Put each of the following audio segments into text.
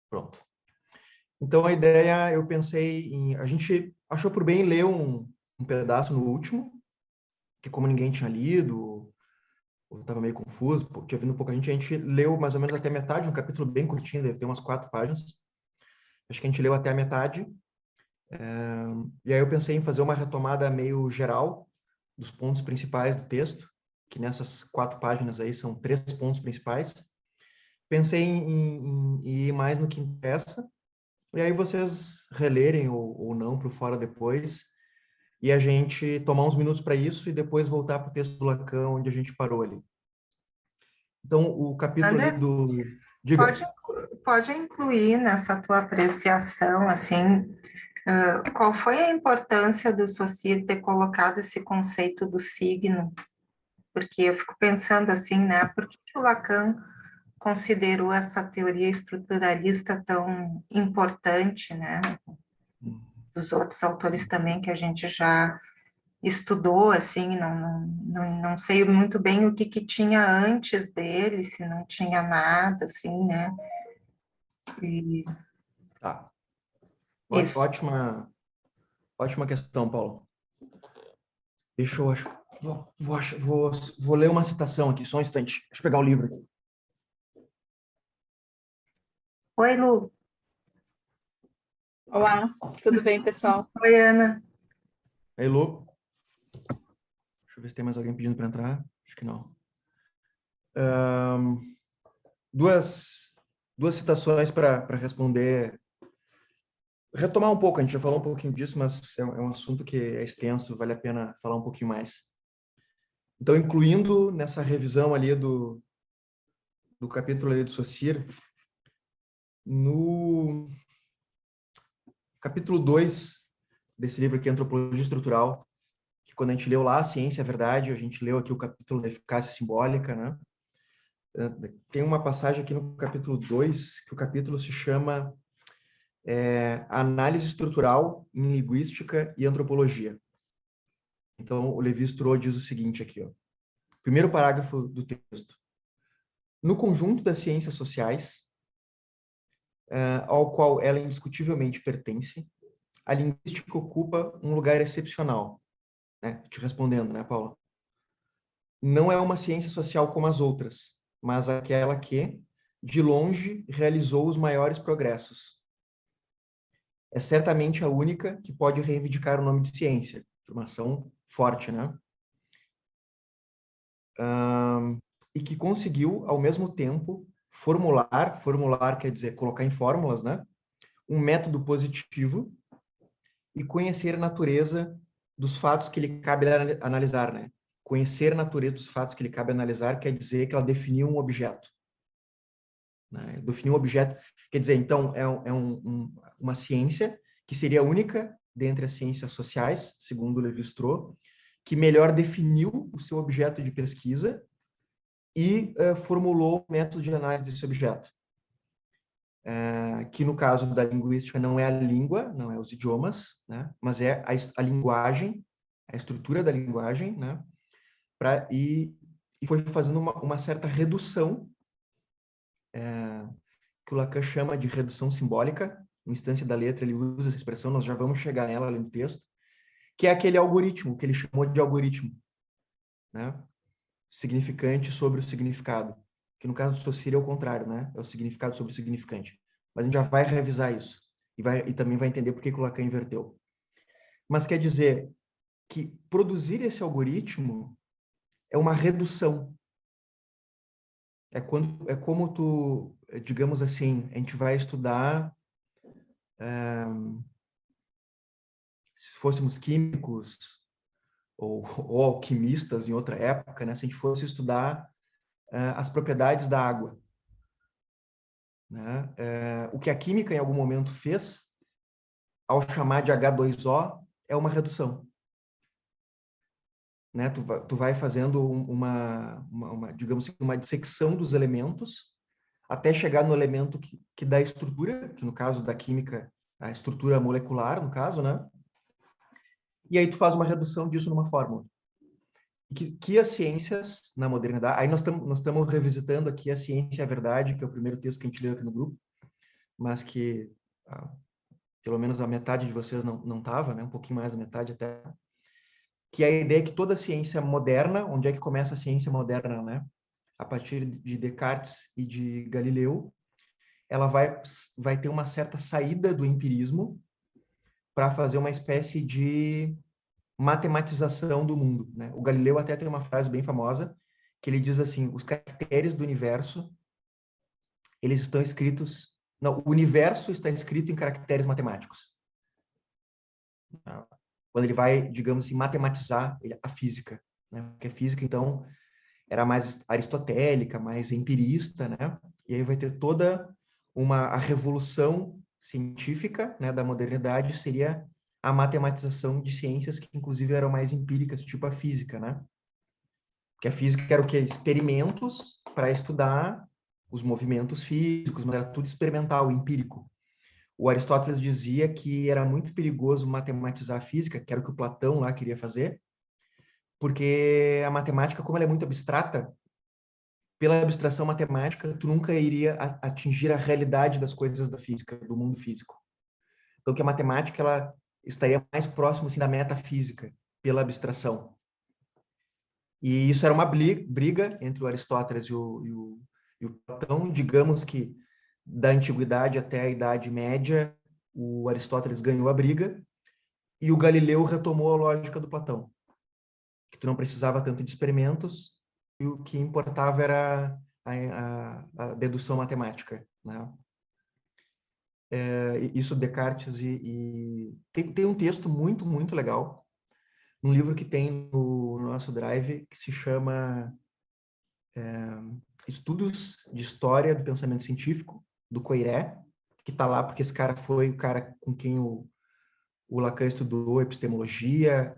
Pronto. Então, a ideia, eu pensei em... A gente achou por bem ler um pedaço no último, que como ninguém tinha lido, ou estava meio confuso, tinha vindo pouca gente, a gente leu mais ou menos até a metade, um capítulo bem curtinho, deve ter umas 4 páginas. Acho que a gente leu até a metade. E aí eu pensei em fazer uma retomada meio geral dos pontos principais do texto, que nessas 4 páginas aí são 3 pontos principais. Pensei em ir mais no que interessa, e aí vocês relerem ou não para fora depois, e a gente tomar uns minutos para isso e depois voltar para o texto do Lacan, onde a gente parou ali. Então, o capítulo ali André, do... pode, Diga. pode incluir nessa tua apreciação, assim, qual foi a importância do Saussure ter colocado esse conceito do signo? Porque eu fico pensando assim, né? Por que o Lacan considerou essa teoria estruturalista tão importante, né? Dos outros autores também que a gente já estudou, assim, não sei muito bem o que tinha antes dele, se não tinha nada, assim, né? E Tá. isso. Ótima questão, Paulo. Deixa eu achar. Vou ler uma citação aqui, só um instante. Deixa eu pegar o livro aqui. Oi, Lu. Olá, tudo bem, pessoal? Oi, Ana. Ei, Lu. Deixa eu ver se tem mais alguém pedindo para entrar. Acho que não. Duas citações para responder. Retomar um pouco, a gente já falou um pouquinho disso, mas é um assunto que é extenso, vale a pena falar um pouquinho mais. Então, incluindo nessa revisão ali do capítulo ali do Saussure, no capítulo 2 desse livro aqui, Antropologia Estrutural, que quando a gente leu lá, Ciência é Verdade, a gente leu aqui o capítulo da eficácia simbólica, né? Tem uma passagem aqui no capítulo 2, que o capítulo se chama Análise Estrutural em Linguística e Antropologia. Então, o Lévi-Strauss diz o seguinte aqui, ó. Primeiro parágrafo do texto. No conjunto das ciências sociais, ao qual ela indiscutivelmente pertence, a linguística ocupa um lugar excepcional. Né? Te respondendo, né, Paula? Não é uma ciência social como as outras, mas aquela que, de longe, realizou os maiores progressos. É certamente a única que pode reivindicar o nome de ciência. Afirmação forte, né? E que conseguiu, ao mesmo tempo, formular quer dizer colocar em fórmulas, né? Um método positivo e conhecer a natureza dos fatos que lhe cabe analisar, né? Conhecer a natureza dos fatos que lhe cabe analisar quer dizer que ela definiu um objeto. Né? Definir um objeto quer dizer, então, uma ciência que seria a única dentre as ciências sociais, segundo Lévi-Strauss, que melhor definiu o seu objeto de pesquisa e formulou o método de análise desse objeto. Que no caso da linguística não é a língua, não é os idiomas, né? Mas é a linguagem, a estrutura da linguagem, né? E foi fazendo uma certa redução, que o Lacan chama de redução simbólica, no instância da letra ele usa essa expressão, nós já vamos chegar nela ali no texto, que é aquele algoritmo, que ele chamou de algoritmo, né? Significante sobre o significado, que no caso do Saussure é o contrário, né? É o significado sobre o significante. Mas a gente já vai revisar isso e também vai entender por que o Lacan inverteu. Mas quer dizer que produzir esse algoritmo é uma redução. É como tu, digamos assim, a gente vai estudar, se fôssemos químicos ou alquimistas em outra época, né? Se a gente fosse estudar as propriedades da água, né? O que a química em algum momento fez, ao chamar de H2O, é uma redução. Né? Tu vai fazendo digamos assim, uma dissecção dos elementos até chegar no elemento que dá estrutura, que no caso da química, a estrutura molecular, no caso, né? E aí tu faz uma redução disso numa fórmula. Que as ciências, na modernidade... Aí nós estamos revisitando aqui a Ciência e a Verdade, que é o primeiro texto que a gente leu aqui no grupo. mas que pelo menos a metade de vocês não estava, né? Um pouquinho mais da metade até, que é a ideia que toda ciência moderna, onde é que começa a ciência moderna, né? A partir de Descartes e de Galileu, ela vai ter uma certa saída do empirismo para fazer uma espécie de matematização do mundo, né? O Galileu até tem uma frase bem famosa, que ele diz assim: os caracteres do universo, eles estão escritos... Não, o universo está escrito em caracteres matemáticos. Quando ele vai, digamos assim, matematizar a física, né? Porque a física, então, era mais aristotélica, mais empirista, né? E aí vai ter toda a revolução científica, né, da modernidade, seria a matematização de ciências que, inclusive, eram mais empíricas, tipo a física, né? Porque a física era o quê? Experimentos para estudar os movimentos físicos, mas era tudo experimental, empírico. O Aristóteles dizia que era muito perigoso matematizar a física, que era o que o Platão lá queria fazer, porque a matemática, como ela é muito abstrata, pela abstração matemática, tu nunca iria atingir a realidade das coisas da física, do mundo físico. Então, que a matemática ela estaria mais próximo assim, da metafísica, pela abstração. E isso era uma briga entre o Aristóteles e o Platão. Digamos que da antiguidade até a Idade Média, o Aristóteles ganhou a briga e o Galileu retomou a lógica do Platão, que tu não precisava tanto de experimentos e o que importava era a dedução matemática, né? Isso Descartes tem um texto muito legal, um livro que tem no nosso Drive, que se chama Estudos de História do Pensamento Científico, do Coiré, que está lá porque esse cara foi o cara com quem o Lacan estudou epistemologia,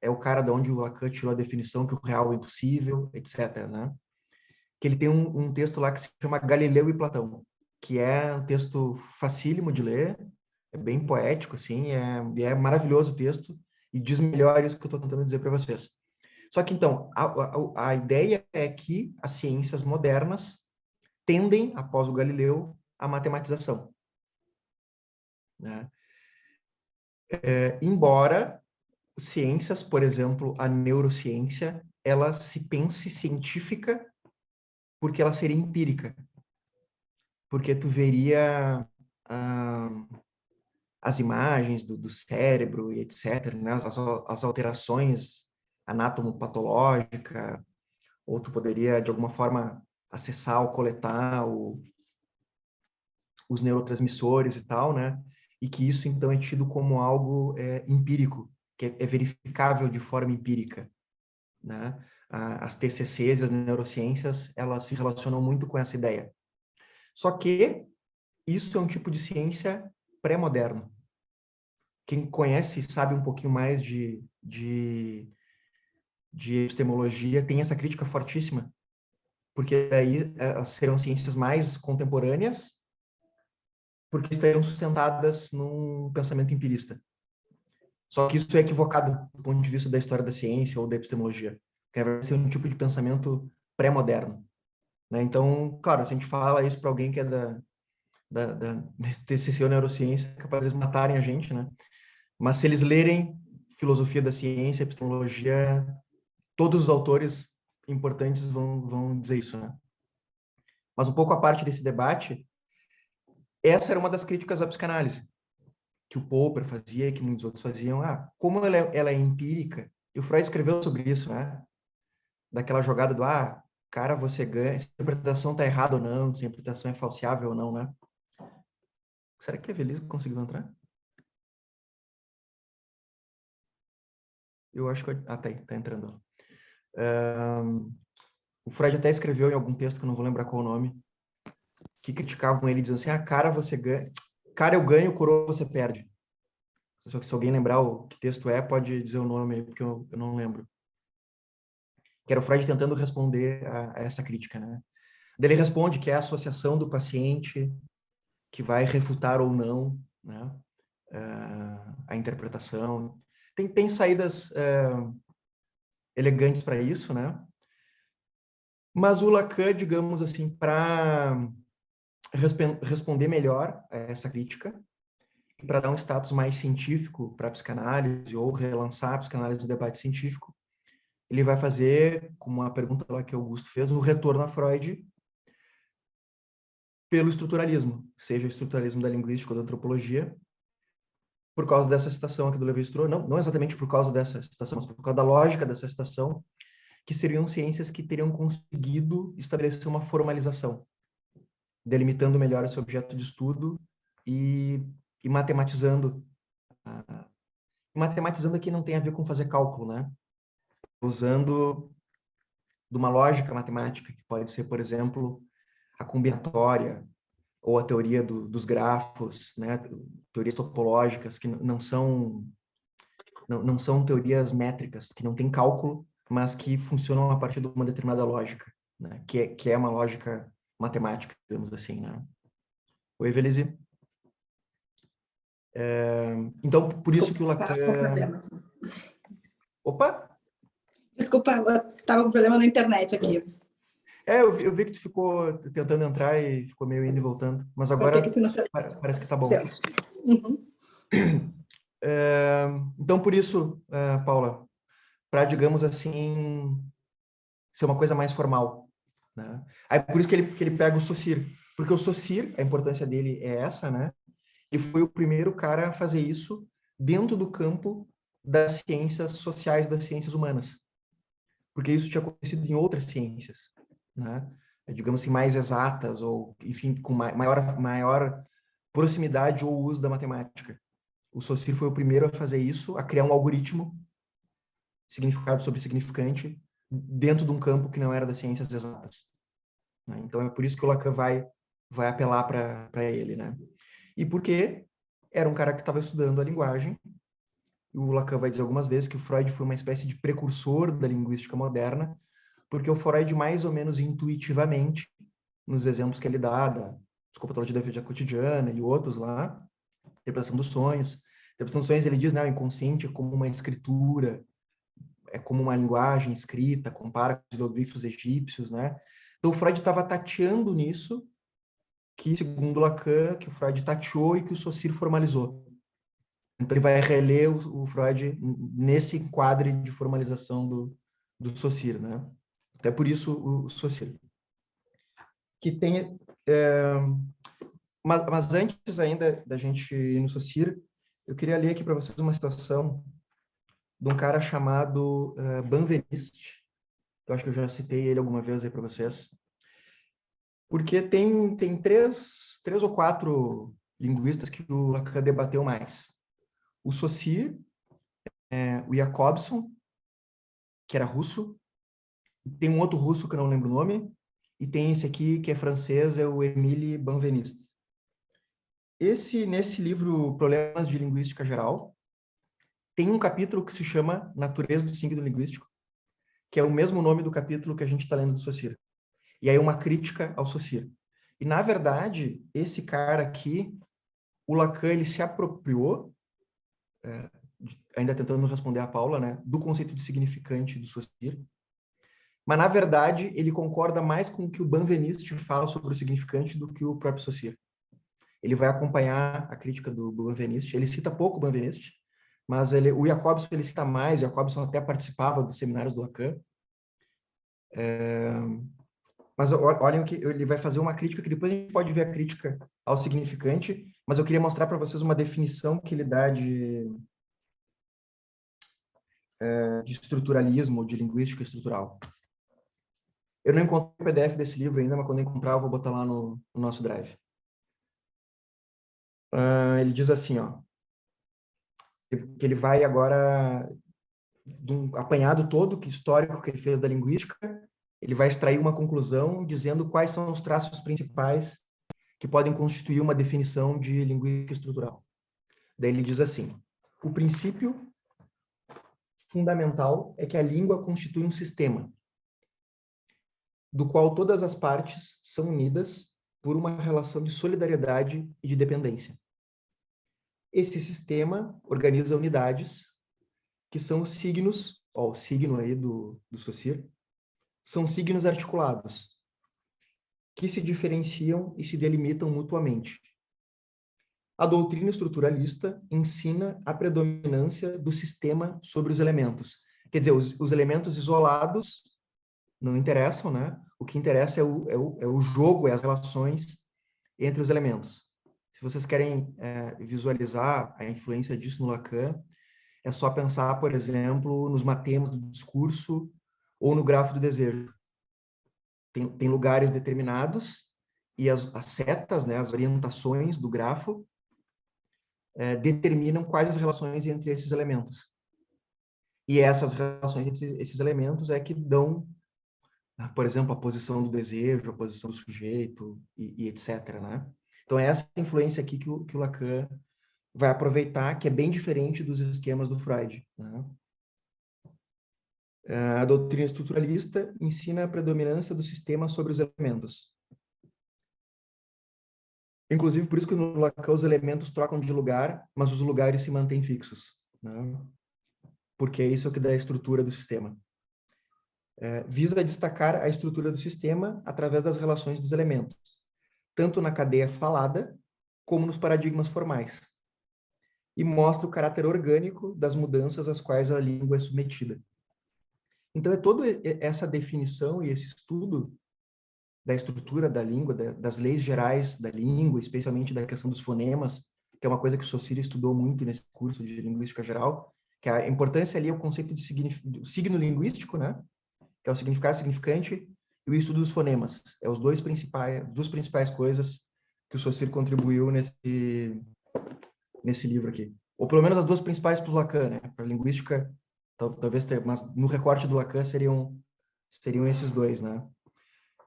é o cara de onde o Lacan tirou a definição que o real é impossível, etc., né? Que ele tem um texto lá que se chama Galileu e Platão, que é um texto facílimo de ler, é bem poético, assim, é maravilhoso o texto e diz melhor isso que eu estou tentando dizer para vocês. Só que, então, a ideia é que as ciências modernas tendem, após o Galileu, à matematização, né? Embora ciências, por exemplo, a neurociência, ela se pense científica porque ela seria empírica. Porque tu veria as imagens do cérebro e etc., né? As alterações anatomopatológicas, ou tu poderia, de alguma forma, acessar ou coletar os neurotransmissores e tal, né? E que isso, então, é tido como algo empírico, que é verificável de forma empírica, né? As TCCs, as neurociências, elas se relacionam muito com essa ideia. Só que isso é um tipo de ciência pré-moderno. Quem conhece e sabe um pouquinho mais de epistemologia tem essa crítica fortíssima, porque aí serão ciências mais contemporâneas, porque estariam sustentadas num pensamento empirista. Só que isso é equivocado do ponto de vista da história da ciência ou da epistemologia, que vai ser um tipo de pensamento pré-moderno, né? Então, claro, se a gente fala isso para alguém que é da TCC ou neurociência, é capaz de eles matarem a gente, né? Mas se eles lerem filosofia da ciência, epistemologia, todos os autores importantes vão dizer isso, né? Mas um pouco a parte desse debate, essa era uma das críticas à psicanálise, que o Popper fazia e que muitos outros faziam. Como ela é empírica, e o Freud escreveu sobre isso, né? Daquela jogada do, cara, você ganha, se a interpretação está errada ou não, se a interpretação é falseável ou não, né? Será que a Evelise conseguiu entrar? Eu acho que... tá entrando. O Freud até escreveu em algum texto, que eu não vou lembrar qual o nome, que criticavam ele, dizendo assim, cara, você ganha... Cara, eu ganho, coroa, você perde. Só que se alguém lembrar o que texto é, pode dizer o nome aí, porque eu não lembro. Que era o Freud tentando responder a essa crítica, né? Daí ele responde que é a associação do paciente que vai refutar ou não, né, a interpretação. Tem saídas elegantes para isso, né? Mas o Lacan, digamos assim, para responder melhor a essa crítica e para dar um status mais científico para a psicanálise ou relançar a psicanálise do debate científico, ele vai fazer, como a pergunta lá que Augusto fez, um retorno a Freud pelo estruturalismo, seja o estruturalismo da linguística ou da antropologia, por causa dessa citação aqui do Lévi-Strauss, não exatamente por causa dessa citação, mas por causa da lógica dessa citação, que seriam ciências que teriam conseguido estabelecer uma formalização, delimitando melhor esse objeto de estudo e matematizando. Matematizando aqui não tem a ver com fazer cálculo, né? Usando de uma lógica matemática, que pode ser, por exemplo, a combinatória, ou a teoria dos grafos, né? Teorias topológicas que não são teorias métricas, que não têm cálculo, mas que funcionam a partir de uma determinada lógica, né? Que é uma lógica matemática, digamos assim, né? Oi, Velise. Então, por isso que o Lacan... Tava com problema. Opa! Desculpa, eu estava com problema na internet aqui. Eu vi que tu ficou tentando entrar e ficou meio indo e voltando, mas agora parece que tá bom. Uhum. Então, por isso, Paula, para, digamos assim, ser uma coisa mais formal, né? Aí, por isso que ele pega o Saussure, porque o Saussure, a importância dele é essa, né? Ele foi o primeiro cara a fazer isso dentro do campo das ciências sociais, das ciências humanas, porque isso tinha acontecido em outras ciências, né? Digamos assim, mais exatas, ou, enfim, com maior proximidade ou uso da matemática. O Saussure foi o primeiro a fazer isso, a criar um algoritmo, significado sobre significante, dentro de um campo que não era das ciências exatas, né? Então, é por isso que o Lacan vai apelar para ele, né? E porque era um cara que estava estudando a linguagem. O Lacan vai dizer algumas vezes que o Freud foi uma espécie de precursor da linguística moderna, porque o Freud, mais ou menos intuitivamente, nos exemplos que ele dá, da psicopatologia da vida cotidiana e outros lá, interpretação dos sonhos. Interpretação dos sonhos, ele diz, né, o inconsciente é como uma escritura, é como uma linguagem escrita, compara com os hieroglifos egípcios, né? Então, o Freud estava tateando nisso, que, segundo Lacan, que o Freud tateou e que o Saussure formalizou. Então, ele vai reler o Freud nesse quadro de formalização do Saussure, né? Até por isso o Saussure. Que tem... mas antes ainda da gente ir no Saussure, eu queria ler aqui para vocês uma citação de um cara chamado Benveniste. Eu acho que eu já citei ele alguma vez aí para vocês. Porque tem três ou quatro linguistas que o Lacan debateu mais. O Saussure, o Jacobson, que era russo, e tem um outro russo que eu não lembro o nome, e tem esse aqui que é francês, é o Émile Benveniste. Nesse livro Problemas de Linguística Geral, tem um capítulo que se chama Natureza do Signo Linguístico, que é o mesmo nome do capítulo que a gente está lendo do Saussure. E aí uma crítica ao Saussure. E, na verdade, esse cara aqui, o Lacan, ele se apropriou, ainda tentando responder a Paula, né, do conceito de significante do Saussure. Mas, na verdade, ele concorda mais com o que o Benveniste fala sobre o significante do que o próprio Saussure. Ele vai acompanhar a crítica do Benveniste. Ele cita pouco o Benveniste, mas o Jacobson ele cita mais. O Jacobson até participava dos seminários do Lacan. Mas olhem que ele vai fazer uma crítica que depois a gente pode ver a crítica ao significante, mas eu queria mostrar para vocês uma definição que ele dá de estruturalismo, de linguística estrutural. Eu não encontrei o PDF desse livro ainda, mas quando eu encontrar eu vou botar lá no nosso drive. Ele diz assim, ó, que ele vai agora, de um apanhado todo histórico que ele fez da linguística, ele vai extrair uma conclusão dizendo quais são os traços principais que podem constituir uma definição de linguística estrutural. Daí ele diz assim: o princípio fundamental é que a língua constitui um sistema, do qual todas as partes são unidas por uma relação de solidariedade e de dependência. Esse sistema organiza unidades, que são os signos, o signo aí do Saussure, são signos articulados. que se diferenciam e se delimitam mutuamente. A doutrina estruturalista ensina a predominância do sistema sobre os elementos. Quer dizer, os elementos isolados não interessam, né? O que interessa é o jogo, é as relações entre os elementos. Se vocês querem visualizar a influência disso no Lacan, é só pensar, por exemplo, nos matemas do discurso ou no grafo do desejo. Tem lugares determinados e as setas, né, as orientações do grafo, determinam quais as relações entre esses elementos. E essas relações entre esses elementos é que dão, por exemplo, a posição do desejo, a posição do sujeito e etc. Né? Então, é essa influência aqui que o Lacan vai aproveitar, que é bem diferente dos esquemas do Freud. Né? A doutrina estruturalista ensina a predominância do sistema sobre os elementos. Inclusive, por isso que no Lacan os elementos trocam de lugar, mas os lugares se mantêm fixos. Né? Porque isso é o que dá a estrutura do sistema. Visa destacar a estrutura do sistema através das relações dos elementos, tanto na cadeia falada, como nos paradigmas formais. E mostra o caráter orgânico das mudanças às quais a língua é submetida. Então, é toda essa definição e esse estudo da estrutura da língua, das leis gerais da língua, especialmente da questão dos fonemas, que é uma coisa que o Saussure estudou muito nesse curso de linguística geral, que a importância ali é o conceito de signo linguístico, né? Que é o significado significante, e o estudo dos fonemas. É os duas principais coisas que o Saussure contribuiu nesse livro aqui. Ou pelo menos as duas principais para o Lacan, né? Para a linguística, talvez, mas no recorte do Lacan seriam esses dois, né?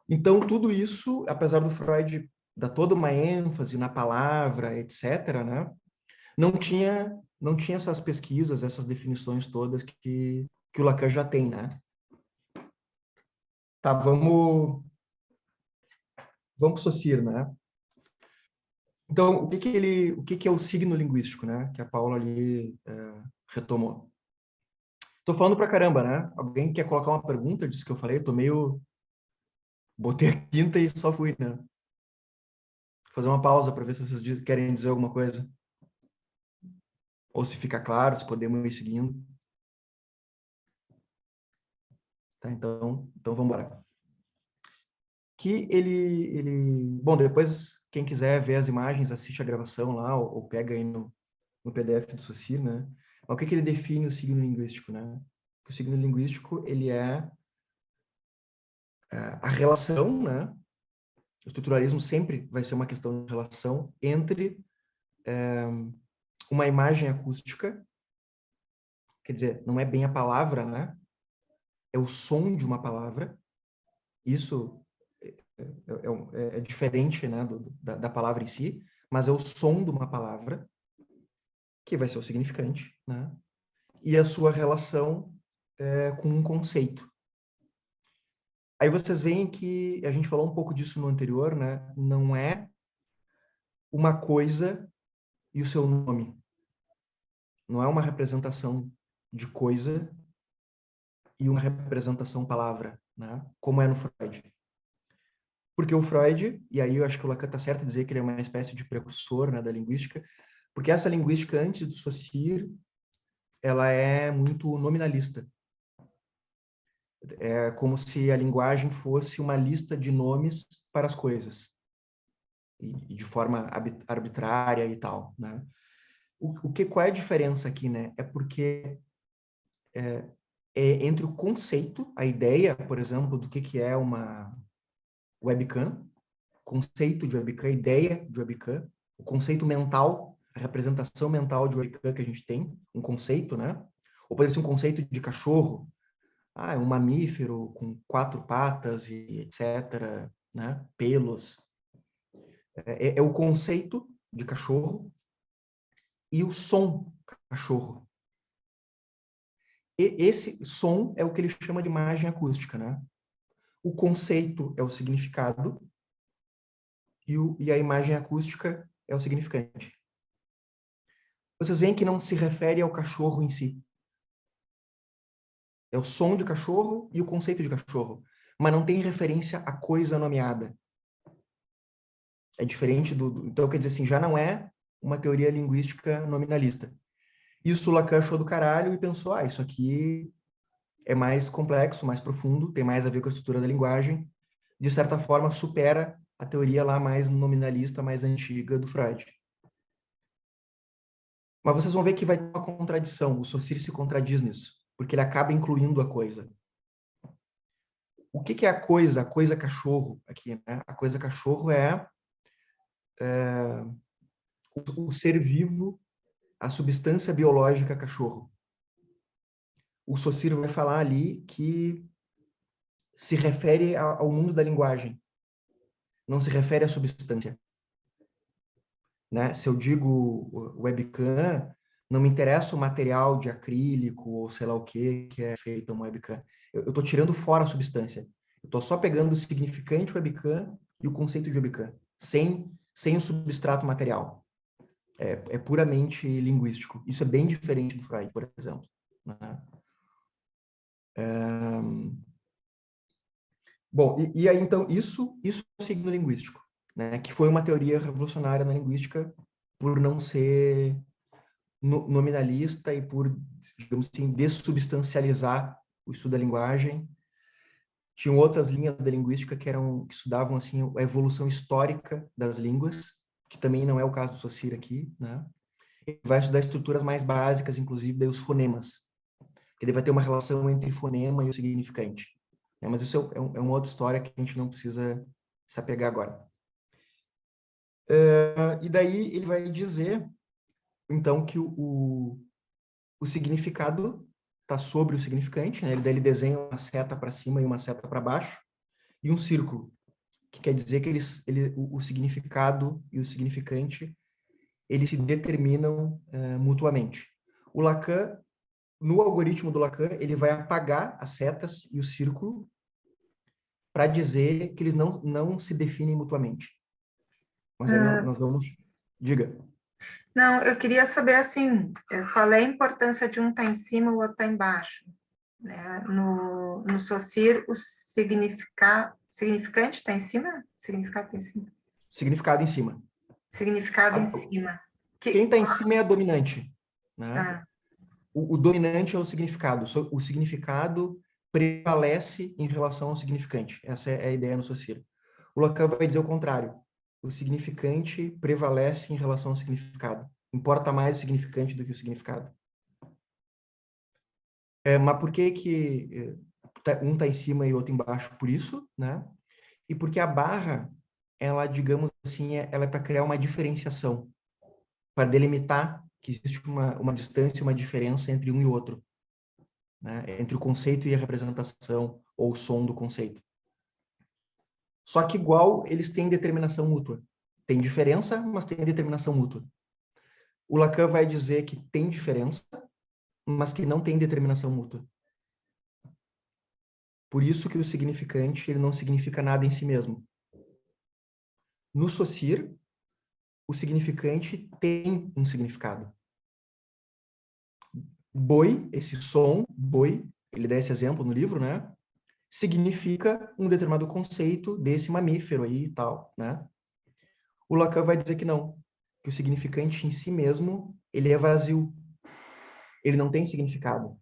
Então, tudo isso, apesar do Freud dar toda uma ênfase na palavra, etc., né? Não tinha essas pesquisas, essas definições todas que o Lacan já tem, né? Tá, vamos para o Saussure, né? Então, o que é o signo linguístico, né? Que a Paula ali retomou. Tô falando pra caramba, né? Alguém quer colocar uma pergunta disso que eu falei? Eu tô meio... Botei a quinta e só fui, né? Vou fazer uma pausa para ver se vocês querem dizer alguma coisa. Ou se fica claro, se podemos ir seguindo. Tá, então vamos embora. Que bom, depois quem quiser ver as imagens, assiste a gravação lá ou pega aí no PDF do Saussure, né? O que ele define o signo linguístico, né? O signo linguístico, ele é a relação, né? O estruturalismo sempre vai ser uma questão de relação entre uma imagem acústica, quer dizer, não é bem a palavra, né? É o som de uma palavra. Isso é diferente, né, da palavra em si, mas é o som de uma palavra, que vai ser o significante, né? E a sua relação com um conceito. Aí vocês veem que a gente falou um pouco disso no anterior, né? Não é uma coisa e o seu nome. Não é uma representação de coisa e uma representação palavra, né? Como é no Freud. Porque o Freud, e aí eu acho que o Lacan está certo em dizer que ele é uma espécie de precursor, né, da linguística, porque essa linguística antes do Saussure, ela é muito nominalista. É como se a linguagem fosse uma lista de nomes para as coisas. E de forma arbitrária e tal, né? Qual é a diferença aqui, né? É porque é entre o conceito, a ideia, por exemplo, do que é uma webcam, conceito de webcam, ideia de webcam, o conceito mental, a representação mental de webcam que a gente tem, um conceito, né? Ou pode ser um conceito de cachorro, é um mamífero com 4 patas e etc., né? Pelos. É o conceito de cachorro e o som cachorro. E esse som é o que ele chama de imagem acústica, né? O conceito é o significado e a imagem acústica é o significante. Vocês veem que não se refere ao cachorro em si. É o som de cachorro e o conceito de cachorro. Mas não tem referência à coisa nomeada. É diferente então, quer dizer assim, já não é uma teoria linguística nominalista. Isso o Lacan achou do caralho e pensou, isso aqui é mais complexo, mais profundo, tem mais a ver com a estrutura da linguagem, de certa forma supera a teoria lá mais nominalista, mais antiga do Freud. Mas vocês vão ver que vai ter uma contradição, o Saussure se contradiz nisso, porque ele acaba incluindo a coisa. O que é a coisa cachorro aqui, né? A coisa cachorro é o ser vivo, a substância biológica cachorro. O Saussure vai falar ali que se refere ao mundo da linguagem, não se refere à substância. Né? Se eu digo webcam, não me interessa o material de acrílico ou sei lá o que é feito uma webcam. Eu estou tirando fora a substância. Eu estou só pegando o significante webcam e o conceito de webcam, sem o substrato material. É puramente linguístico. Isso é bem diferente do Freud, por exemplo. Né? Bom, e aí então isso é o signo linguístico, né? Que foi uma teoria revolucionária na linguística por não ser nominalista e por, digamos assim, dessubstancializar o estudo da linguagem. Tinham outras linhas da linguística que estudavam assim a evolução histórica das línguas, que também não é o caso do Saussure aqui, né? Ele vai estudar estruturas mais básicas, inclusive daí os fonemas. Ele vai ter uma relação entre fonema e o significante. Mas isso é uma outra história que a gente não precisa se apegar agora. E daí ele vai dizer, então, que o significado está sobre o significante, né? Daí ele desenha uma seta para cima e uma seta para baixo, e um círculo, que quer dizer que o significado e o significante eles se determinam mutuamente. O Lacan, no algoritmo do Lacan, ele vai apagar as setas e o círculo para dizer que eles não se definem mutuamente. Mas aí nós vamos... Diga. Não, eu queria saber, assim, qual é a importância de um estar em cima e o outro estar embaixo. Né? No Saussure, o significante está em cima? Significado está em cima? Significado em cima. Significado em cima. Quem está em cima é a dominante. Né? Ah. O dominante é o significado. O significado prevalece em relação ao significante. Essa é a ideia no Saussure. O Lacan vai dizer o contrário. O significante prevalece em relação ao significado. Importa mais o significante do que o significado. Mas por que um está em cima e o outro embaixo? Por isso, né? E porque a barra, ela, digamos assim, ela é para criar uma diferenciação, para delimitar que existe uma distância, uma diferença entre um e outro, né? Entre o conceito e a representação ou o som do conceito. Só que igual eles têm determinação mútua. Tem diferença, mas tem determinação mútua. O Lacan vai dizer que tem diferença, mas que não tem determinação mútua. Por isso que o significante ele não significa nada em si mesmo. No Saussure, o significante tem um significado. Boi, esse som, boi, ele dá esse exemplo no livro, né? Significa um determinado conceito desse mamífero aí e tal, né? O Lacan vai dizer que não, que o significante em si mesmo, ele é vazio. Ele não tem significado.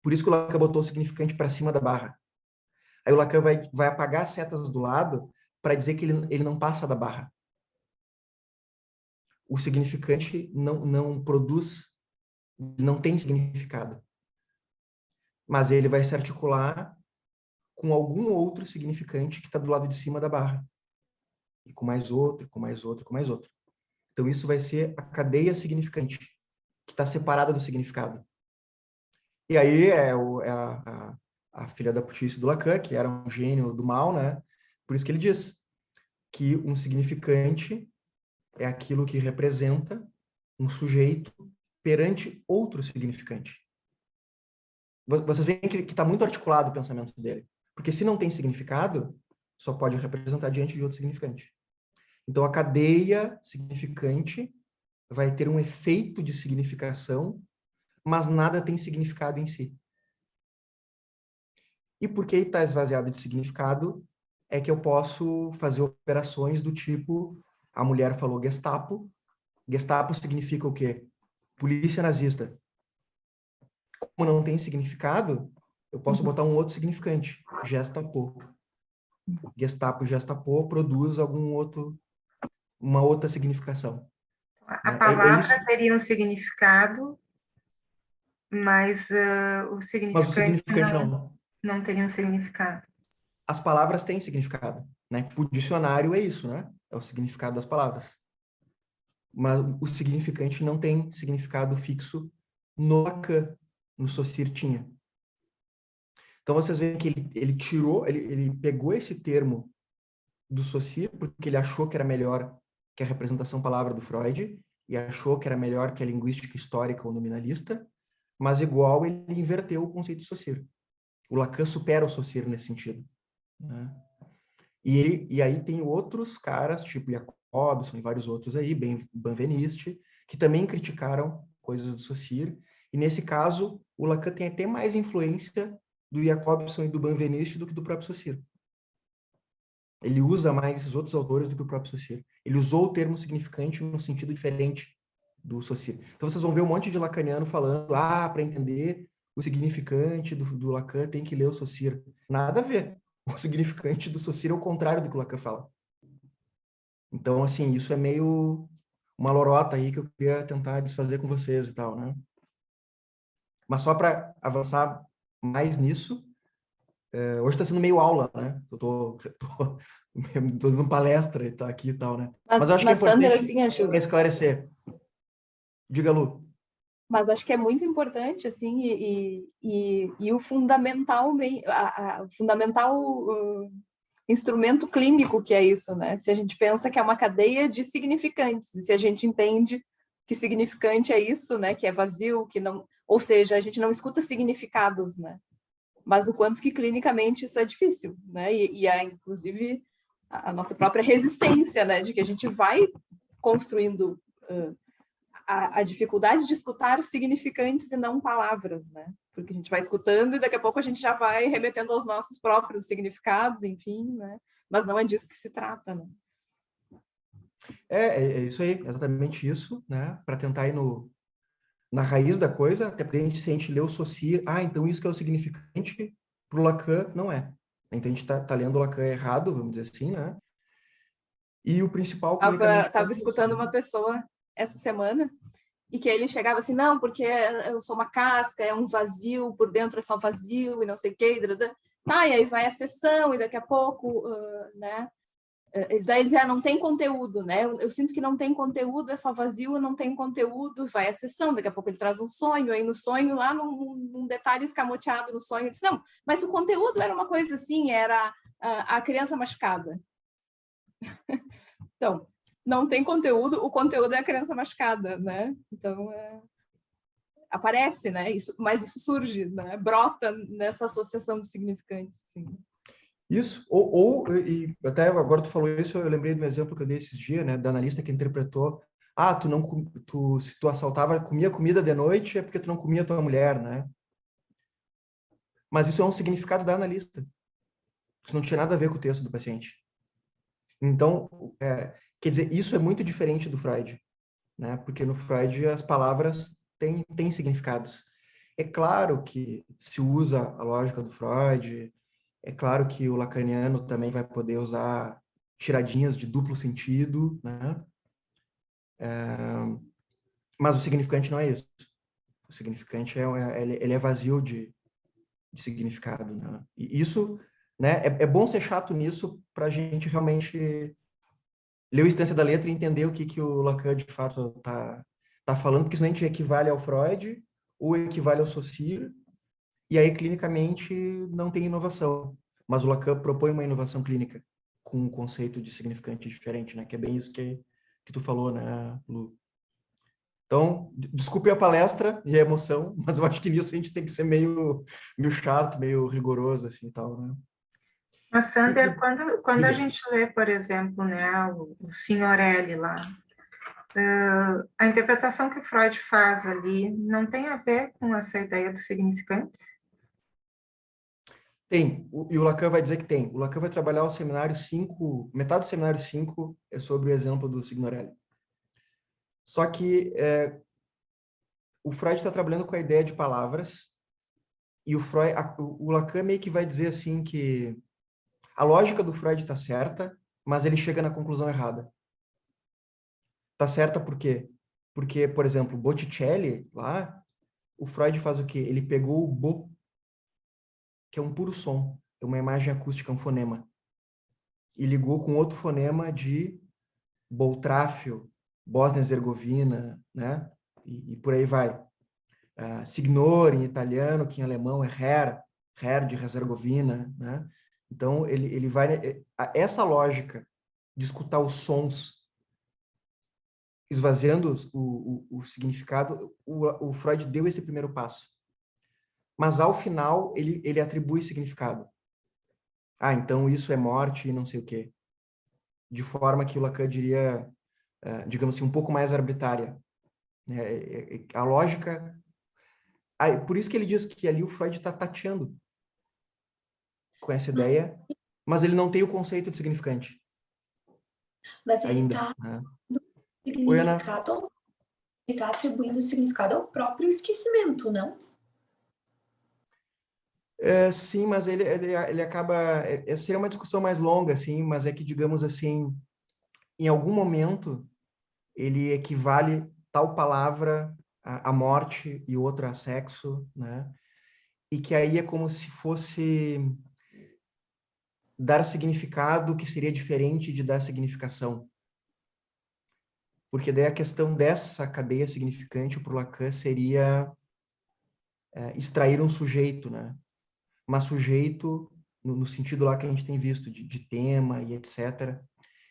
Por isso que o Lacan botou o significante para cima da barra. Aí o Lacan vai apagar as setas do lado para dizer que ele não passa da barra. O significante não produz, não tem significado. Mas ele vai se articular com algum outro significante que está do lado de cima da barra. E com mais outro, com mais outro, com mais outro. Então isso vai ser a cadeia significante, que está separada do significado. E aí é a filha da putice do Lacan, que era um gênio do mal, né? Por isso que ele diz que um significante é aquilo que representa um sujeito perante outro significante. Vocês veem que está muito articulado o pensamento dele. Porque se não tem significado, só pode representar diante de outro significante. Então, a cadeia significante vai ter um efeito de significação, mas nada tem significado em si. E por que está esvaziado de significado? é que eu posso fazer operações do tipo, a mulher falou Gestapo. Gestapo significa o quê? Polícia nazista. Como não tem significado, eu posso botar um outro significante, Gestapo. Gestapo, Gestapo produz uma outra significação. A É isso. palavra teria um significado, mas o Mas o significante significante não. não teria um significado. As palavras têm significado, né? O dicionário é isso, né? É o significado das palavras. Mas o significante não tem significado fixo no Lacan, no Saussure tinha. Então vocês veem que ele pegou esse termo do Saussure porque ele achou que era melhor que a representação palavra do Freud e achou que era melhor que a linguística histórica ou nominalista, mas igual ele inverteu o conceito de Saussure. O Lacan supera o Saussure nesse sentido, né? E aí tem outros caras, tipo Jacobson e vários outros aí, Benveniste, que também criticaram coisas do Saussure. E nesse caso, o Lacan tem até mais influência do Jacobson e do Benveniste do que do próprio Saussure. Ele usa mais esses outros autores do que o próprio Saussure. Ele usou o termo significante num sentido diferente do Saussure. Então vocês vão ver um monte de lacaniano falando, para entender o significante do Lacan tem que ler o Saussure. Nada a ver. O significante do Saussure é o contrário do que o Lacan fala. Então, assim, isso é meio uma lorota aí que eu queria tentar desfazer com vocês e tal, né? Mas só para avançar mais nisso, hoje está sendo meio aula, né? Eu tô dando palestra e tá aqui e tal, né? Mas eu acho que é Sandra, importante assim, acho... esclarecer. Diga, Lu. Mas acho que é muito importante, assim, e o fundamental, o fundamental instrumento clínico que é isso, né? Se a gente pensa que é uma cadeia de significantes, e se a gente entende que significante é isso, né? Que é vazio, que não... Ou seja, a gente não escuta significados, né? Mas o quanto que clinicamente isso é difícil, né? Inclusive, a nossa própria resistência, né? De que a gente vai construindo... a dificuldade de escutar significantes e não palavras, né? Porque a gente vai escutando e daqui a pouco a gente já vai remetendo aos nossos próprios significados, enfim, né? Mas não é disso que se trata, né? É isso aí, exatamente isso, né? Para tentar ir na raiz da coisa, até porque se a gente lê o Saussure, então isso que é o significante, para o Lacan, não é. Então a gente tá lendo o Lacan errado, vamos dizer assim, né? E o principal, clinicamente... Tava escutando uma pessoa essa semana e que ele chegava assim, não, porque eu sou uma casca, é um vazio, por dentro é só vazio e não sei o quê. E aí vai a sessão e daqui a pouco, né? Daí eles não tem conteúdo, né? Eu sinto que não tem conteúdo, é só vazio, não tem conteúdo, vai a sessão, daqui a pouco ele traz um sonho, aí no sonho, lá num detalhe escamoteado no sonho, ele diz, não, mas o conteúdo era uma coisa assim, era a criança machucada. Então, não tem conteúdo, o conteúdo é a criança machucada, né? Então, aparece, né? Mas isso surge, né? Brota nessa associação de significantes, assim. Isso, e até agora tu falou isso, eu lembrei de um exemplo que eu dei esses dias, né, da analista que interpretou, se tu assaltava, comia comida de noite, é porque tu não comia tua mulher, né? Mas isso é um significado da analista. Isso não tinha nada a ver com o texto do paciente. Então, quer dizer, isso é muito diferente do Freud, né? Porque no Freud as palavras têm significados. É claro que se usa a lógica do Freud, é claro que o lacaniano também vai poder usar tiradinhas de duplo sentido, né? Mas o significante não é isso. O significante ele é vazio de significado, né? E isso, né? É bom ser chato nisso para a gente realmente ler o Instância da Letra e entender o que o Lacan de fato tá falando, porque senão a gente equivale ao Freud ou equivale ao Saussure, e aí clinicamente não tem inovação. Mas o Lacan propõe uma inovação clínica com um conceito de significante diferente, né? Que é bem isso que tu falou, né, Lu? Então, desculpe a palestra e a emoção, mas eu acho que nisso a gente tem que ser meio chato, meio rigoroso, assim, e tal, né? Mas, Sander, quando a Diga. gente lê, por exemplo, né, o Signorelli lá, a interpretação que o Freud faz ali não tem a ver com essa ideia dos significantes? Tem, e o Lacan vai dizer que tem. O Lacan vai trabalhar o seminário 5, metade do seminário 5 é sobre o exemplo do Signorelli. Só que o Freud está trabalhando com a ideia de palavras, e o Lacan meio que vai dizer assim que a lógica do Freud está certa, mas ele chega na conclusão errada. Está certa por quê? Porque, por exemplo, Botticelli, lá, o Freud faz o quê? Ele pegou o bo, que é um puro som, é uma imagem acústica, um fonema, e ligou com outro fonema de Boltráfio, Bósnia-Herzegovina, né? E por aí vai. Signore em italiano, que em alemão é Herr de Herzegovina, né? Então, ele vai... Essa lógica de escutar os sons esvaziando o significado, o Freud deu esse primeiro passo. Mas, ao final, ele atribui significado. Então isso é morte e não sei o quê. De forma que o Lacan diria, digamos assim, um pouco mais arbitrária. A lógica... Por isso que ele diz que ali o Freud está tateando com essa ideia, mas ele não tem o conceito de significante. Mas ele ainda. está Oi, Ana. Ele está atribuindo significado ao próprio esquecimento, não? Sim, mas ele acaba... seria uma discussão mais longa, assim, mas é que, digamos assim, em algum momento, ele equivale tal palavra a morte e outra a sexo, né? E que aí é como se fosse dar significado que seria diferente de dar significação. Porque daí a questão dessa cadeia significante para o Lacan seria extrair um sujeito, né? Mas sujeito no sentido lá que a gente tem visto, de tema e etc.,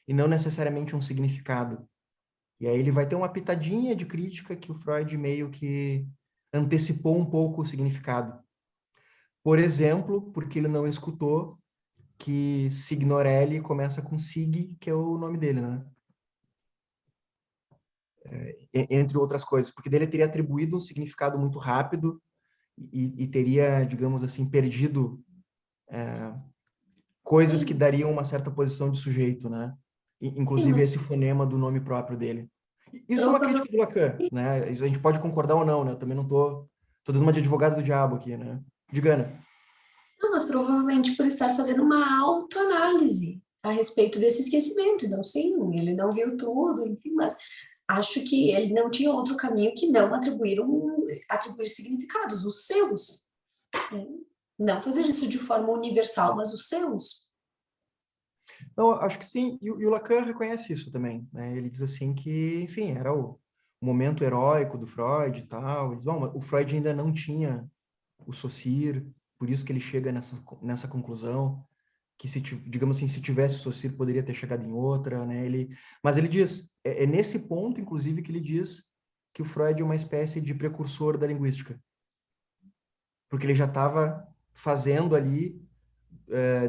e não necessariamente um significado. E aí ele vai ter uma pitadinha de crítica que o Freud meio que antecipou um pouco o significado. Por exemplo, porque ele não escutou que Signorelli começa com Sig, que é o nome dele, né? Entre outras coisas, porque dele teria atribuído um significado muito rápido e teria, digamos assim, perdido coisas que dariam uma certa posição de sujeito, né? Inclusive esse fonema do nome próprio dele. Isso é uma crítica do Lacan, né? A gente pode concordar ou não, né? Eu também não tô dando uma de advogado do diabo aqui, né? Diga, Ana. Não, mas provavelmente por estar fazendo uma autoanálise a respeito desse esquecimento. Então, sim, ele não viu tudo, enfim, mas acho que ele não tinha outro caminho que não atribuir significados, os seus. Né? Não fazer isso de forma universal, mas os seus. Não, acho que sim, e o Lacan reconhece isso também, né? Ele diz assim que, enfim, era o momento heróico do Freud e tal. Ele diz, o Freud ainda não tinha o Saussure, por isso que ele chega nessa conclusão, que, digamos assim, se tivesse o Saussure, poderia ter chegado em outra, né? Mas ele diz, é nesse ponto, inclusive, que ele diz que o Freud é uma espécie de precursor da linguística. Porque ele já estava fazendo ali,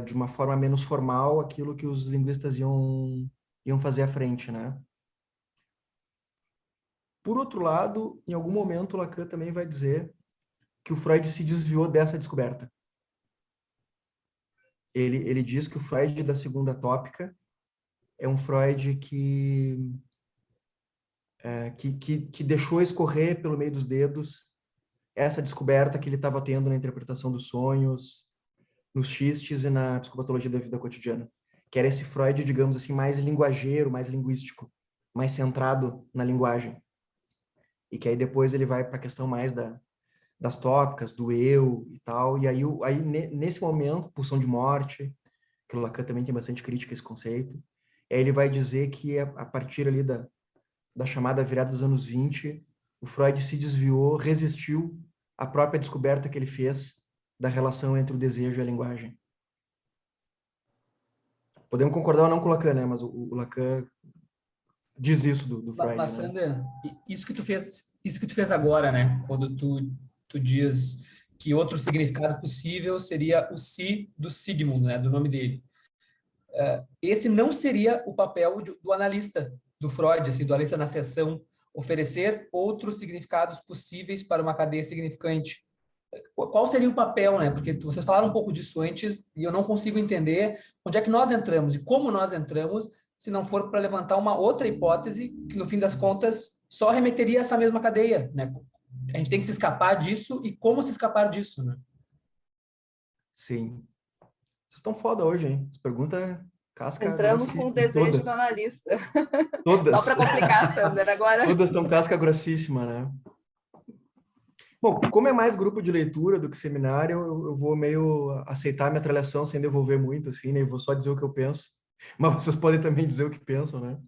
de uma forma menos formal, aquilo que os linguistas iam fazer à frente, né? Por outro lado, em algum momento, Lacan também vai dizer que o Freud se desviou dessa descoberta. Ele diz que o Freud da segunda tópica é um Freud que deixou escorrer pelo meio dos dedos essa descoberta que ele estava tendo na interpretação dos sonhos, nos xistes e na psicopatologia da vida cotidiana. Que era esse Freud, digamos assim, mais linguageiro, mais linguístico, mais centrado na linguagem. E que aí depois ele vai para a questão mais das tópicas, do eu e tal. E aí nesse momento, pulsão de morte, que o Lacan também tem bastante crítica a esse conceito, aí ele vai dizer que a partir ali da chamada virada dos anos 20, o Freud se desviou, resistiu à própria descoberta que ele fez da relação entre o desejo e a linguagem. Podemos concordar ou não com o Lacan, né? Mas o Lacan diz isso do Freud. Mas, Sandra, isso que tu fez agora, né? Quando tu diz que outro significado possível seria o si do Sigmund, né? Do nome dele. Esse não seria o papel do analista do Freud, assim, do analista na seção, oferecer outros significados possíveis para uma cadeia significante. qual seria o papel, né? Porque vocês falaram um pouco disso antes e eu não consigo entender onde é que nós entramos e como nós entramos, se não for para levantar uma outra hipótese que, no fim das contas, só remeteria a essa mesma cadeia, né? A gente tem que se escapar disso e como se escapar disso, né? Sim. Vocês estão foda hoje, hein? As perguntas casca Entramos com o desejo todas. do analista. Todas. Só para complicar, Sander, agora. Todas estão casca grossíssima, né? Bom, como é mais grupo de leitura do que seminário, eu vou meio aceitar a metralhação sem devolver muito, assim, né? Eu vou só dizer o que eu penso. Mas vocês podem também dizer o que pensam, né?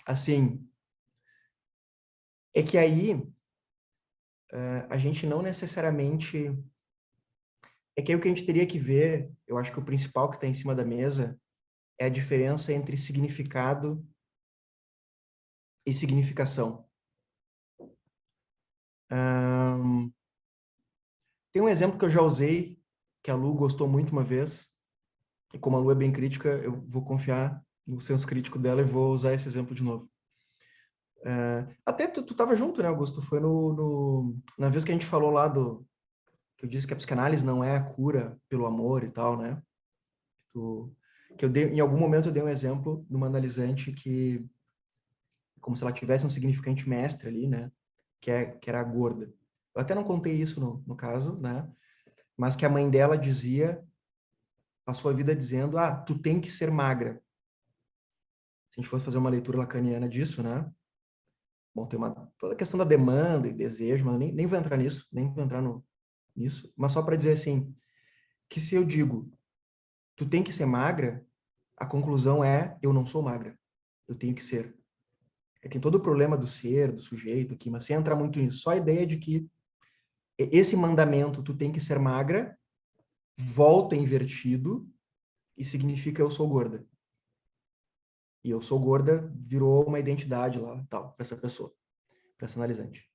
Assim, é que aí a gente não necessariamente... É que aí o que a gente teria que ver, eu acho que o principal que está em cima da mesa é a diferença entre significado e significação. Tem um exemplo que eu já usei, que a Lu gostou muito uma vez, e como a Lu é bem crítica, eu vou confiar no senso crítico dela e vou usar esse exemplo de novo. Até tu estava junto, né, Augusto? Foi na vez que a gente falou lá que eu disse que a psicanálise não é a cura pelo amor e tal, né? Em algum momento eu dei um exemplo de uma analisante que, como se ela tivesse um significante mestre ali, né? Que era a gorda. Eu até não contei isso no caso, né? Mas que a mãe dela passou a vida dizendo, tu tem que ser magra. Se a gente fosse fazer uma leitura lacaniana disso, né? Bom, tem toda a questão da demanda e desejo, mas eu nem vou entrar nisso, nem vou entrar nisso, mas só para dizer assim, que se eu digo, tu tem que ser magra, a conclusão é, eu não sou magra, eu tenho que ser. Tem todo o problema do ser, do sujeito aqui, mas sem entrar muito nisso, só a ideia de que esse mandamento, tu tem que ser magra, volta invertido e significa eu sou gorda. E eu sou gorda virou uma identidade lá, tal, para essa pessoa, para essa analisante.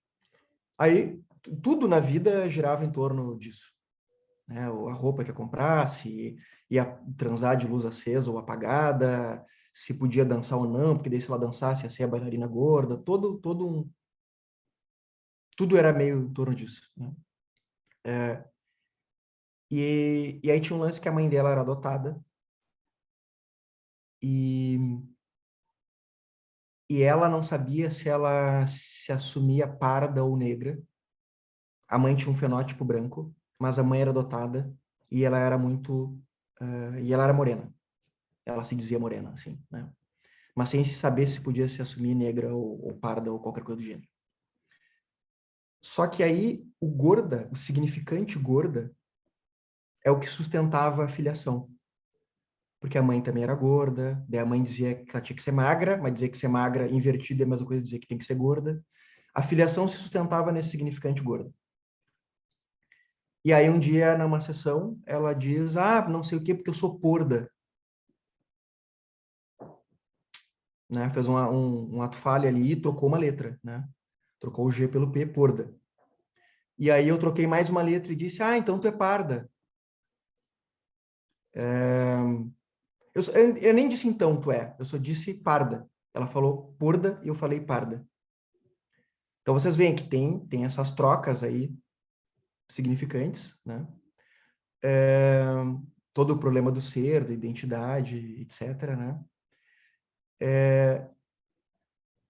Aí, tudo na vida girava em torno disso. Né? A roupa que ia comprar, se ia transar de luz acesa ou apagada, se podia dançar ou não, porque daí se ela dançasse ia ser a bailarina gorda, tudo era meio em torno disso. Né? E aí tinha um lance que a mãe dela era adotada, e ela não sabia se ela se assumia parda ou negra. A mãe tinha um fenótipo branco, mas a mãe era adotada e ela era e ela era morena. Ela se dizia morena, assim, né? Mas sem saber se podia se assumir negra ou parda ou qualquer coisa do gênero. Só que aí o significante gorda, é o que sustentava a filiação. Porque a mãe também era gorda, daí a mãe dizia que ela tinha que ser magra, mas dizer que ser magra invertida é a mesma coisa dizer que tem que ser gorda. A filiação se sustentava nesse significante gorda. E aí um dia, numa sessão, ela diz, não sei o quê, porque eu sou porda. Né? Fez um ato falha ali e trocou uma letra, né? Trocou o G pelo P, porda. E aí eu troquei mais uma letra e disse, então tu é parda. Eu nem disse então tu é, eu só disse parda. Ela falou porda e eu falei parda. Então vocês veem que tem essas trocas aí significantes, né? Todo o problema do ser, da identidade, etc., né?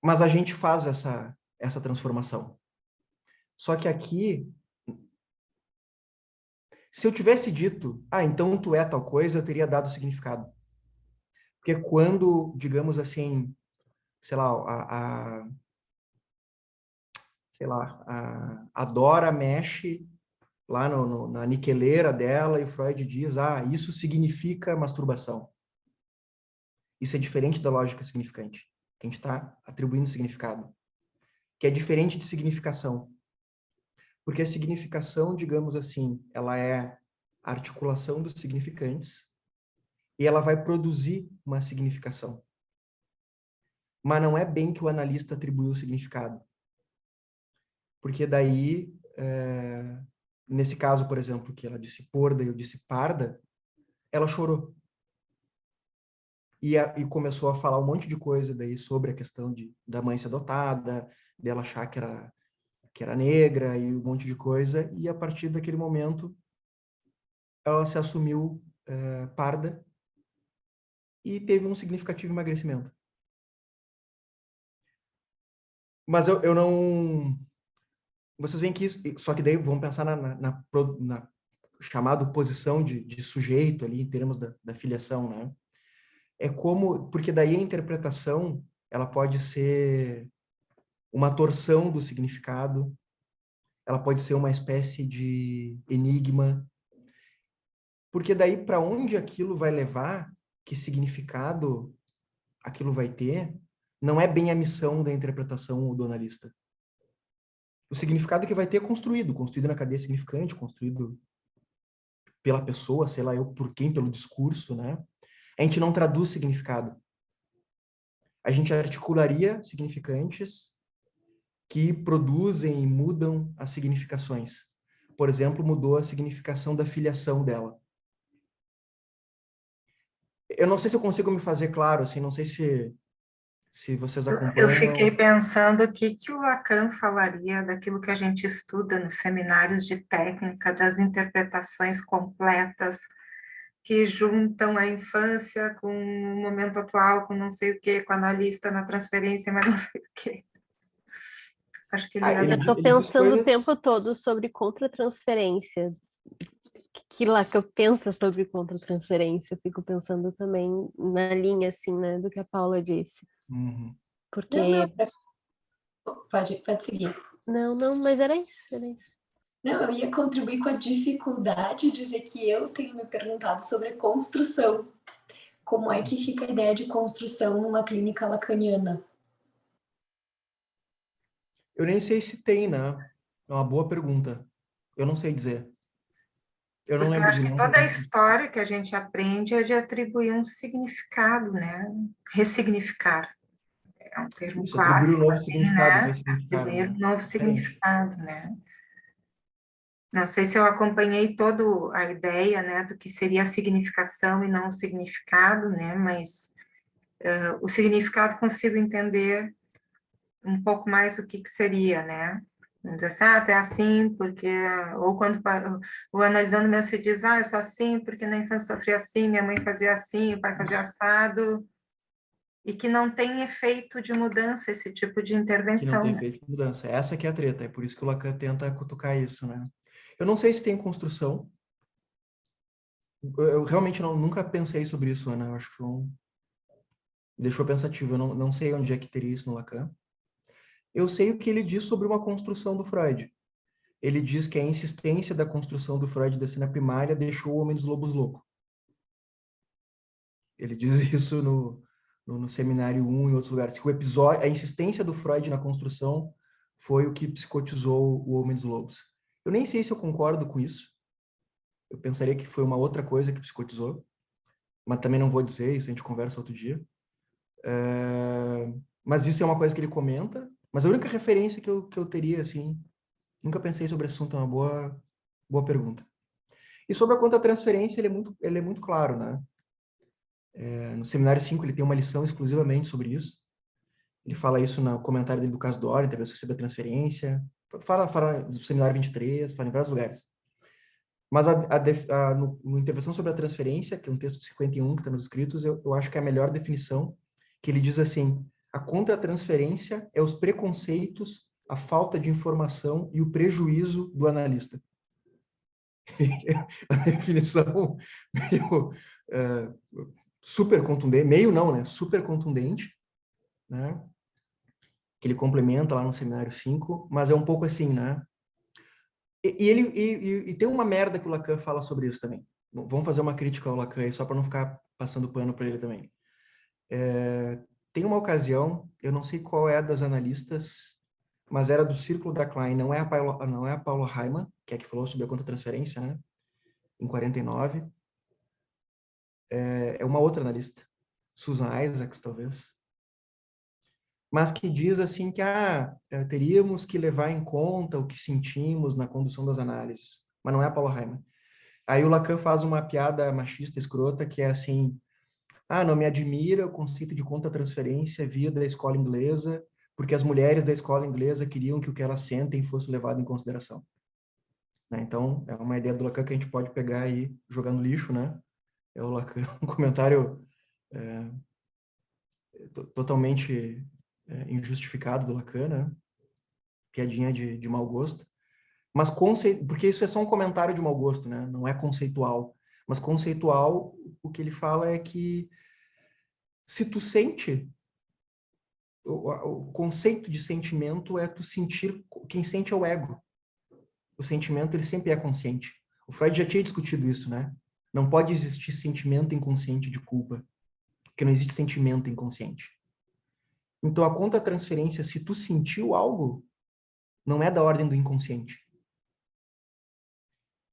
Mas a gente faz essa transformação. Só que aqui, se eu tivesse dito, então tu é tal coisa, eu teria dado significado. Porque quando, digamos assim, sei lá, a Dora mexe lá na niqueleira dela e o Freud diz, isso significa masturbação. Isso é diferente da lógica significante, que a gente está atribuindo significado. Que é diferente de significação. Porque a significação, digamos assim, ela é a articulação dos significantes e ela vai produzir uma significação. Mas não é bem que o analista atribuiu o significado. Porque daí, nesse caso, por exemplo, que ela disse porda e eu disse parda, ela chorou. E começou a falar um monte de coisa daí sobre a questão da mãe ser adotada, dela achar que que era negra e um monte de coisa, e a partir daquele momento ela se assumiu parda e teve um significativo emagrecimento. Mas eu não... Vocês veem que isso... Só que daí vamos pensar na chamada posição de sujeito ali, em termos da filiação, né? É como... Porque daí a interpretação, ela pode ser uma torção do significado, ela pode ser uma espécie de enigma, porque daí para onde aquilo vai levar, que significado aquilo vai ter, não é bem a missão da interpretação do analista. O significado que vai ter é construído na cadeia significante, construído pela pessoa, sei lá eu por quem, pelo discurso, né? A gente não traduz significado. A gente articularia significantes que produzem e mudam as significações. Por exemplo, mudou a significação da filiação dela. Eu não sei se eu consigo me fazer claro, assim, não sei se vocês acompanham. Eu fiquei pensando o que o Lacan falaria daquilo que a gente estuda nos seminários de técnica, das interpretações completas, que juntam a infância com o momento atual, com não sei o quê, com a analista na transferência, mas não sei o quê. Acho que ele ia... Eu estou pensando o tempo todo sobre contra-transferência. Que lá que eu penso sobre contra-transferência, eu fico pensando também na linha, assim, né, do que a Paula disse. Uhum. Porque... Pode seguir. Não, mas era isso. Não, eu ia contribuir com a dificuldade, dizer que eu tenho me perguntado sobre a construção. Como é que fica a ideia de construção numa clínica lacaniana? Eu nem sei se tem, né? É uma boa pergunta. Eu não sei dizer. Eu não Porque eu lembro acho de que toda a história que a gente aprende é de atribuir um significado, né? Ressignificar. É um termo isso, atribuir um clássico, novo assim, significado, né? ressignificar, Atribuir né? um novo significado, né? Não sei se eu acompanhei toda a ideia, né, do que seria a significação e não o significado, né? Mas o significado consigo entender um pouco mais o que seria, né? Vamos dizer assim, tu é assim porque... Ou quando o analisando mesmo se diz, eu sou assim porque na infância sofri assim, minha mãe fazia assim, o pai fazia assado, e que não tem efeito de mudança esse tipo de intervenção. Que não tem efeito de mudança. Essa que é a treta, é por isso que o Lacan tenta cutucar isso, né? Eu não sei se tem construção. Eu realmente nunca pensei sobre isso, Ana. Eu acho que deixou pensativo. Eu não sei onde é que teria isso no Lacan. Eu sei o que ele diz sobre uma construção do Freud. Ele diz que a insistência da construção do Freud da cena primária deixou o Homem dos Lobos louco. Ele diz isso no Seminário 1 e em outros lugares, que a insistência do Freud na construção foi o que psicotizou o Homem dos Lobos. Eu nem sei se eu concordo com isso. Eu pensaria que foi uma outra coisa que psicotizou, mas também não vou dizer, isso a gente conversa outro dia. Mas isso é uma coisa que ele comenta, mas a única referência que eu teria, assim, nunca pensei sobre esse assunto, é uma boa pergunta. E sobre a contra-transferência, ele é muito claro, né? No Seminário 5, ele tem uma lição exclusivamente sobre isso. Ele fala isso no comentário dele do caso do Dória, intervenção sobre a transferência. Fala do Seminário 23, fala em vários lugares. Mas no Intervenção sobre a Transferência, que é um texto de 51 que está nos escritos, eu acho que é a melhor definição, que ele diz assim: a contra-transferência é os preconceitos, a falta de informação e o prejuízo do analista. A definição meio super contundente, meio não, né? Super contundente, né? Que ele complementa lá no Seminário 5, mas é um pouco assim, né? E tem uma merda que o Lacan fala sobre isso também. Vamos fazer uma crítica ao Lacan aí, só para não ficar passando pano para ele também. Tem uma ocasião, eu não sei qual é das analistas, mas era do Círculo da Klein, não é a Paula Reimann, que é que falou sobre a contra-transferência, né? Em 49. É uma outra analista, Susan Isaacs, talvez, mas que diz assim que teríamos que levar em conta o que sentimos na condução das análises, mas não é a Paula Reimann. Aí o Lacan faz uma piada machista escrota que é assim: não me admira o conceito de contra-transferência via da escola inglesa, porque as mulheres da escola inglesa queriam que o que elas sentem fosse levado em consideração. Né? Então, é uma ideia do Lacan que a gente pode pegar e jogar no lixo, né? É o Lacan, um comentário totalmente injustificado do Lacan, né? Piadinha de mau gosto. Mas porque isso é só um comentário de mau gosto, né? Não é conceitual. Mas conceitual, o que ele fala é que se tu sente, o conceito de sentimento é tu sentir, quem sente é o ego. O sentimento, ele sempre é consciente. O Freud já tinha discutido isso, né? Não pode existir sentimento inconsciente de culpa, porque não existe sentimento inconsciente. Então, a contratransferência, se tu sentiu algo, não é da ordem do inconsciente.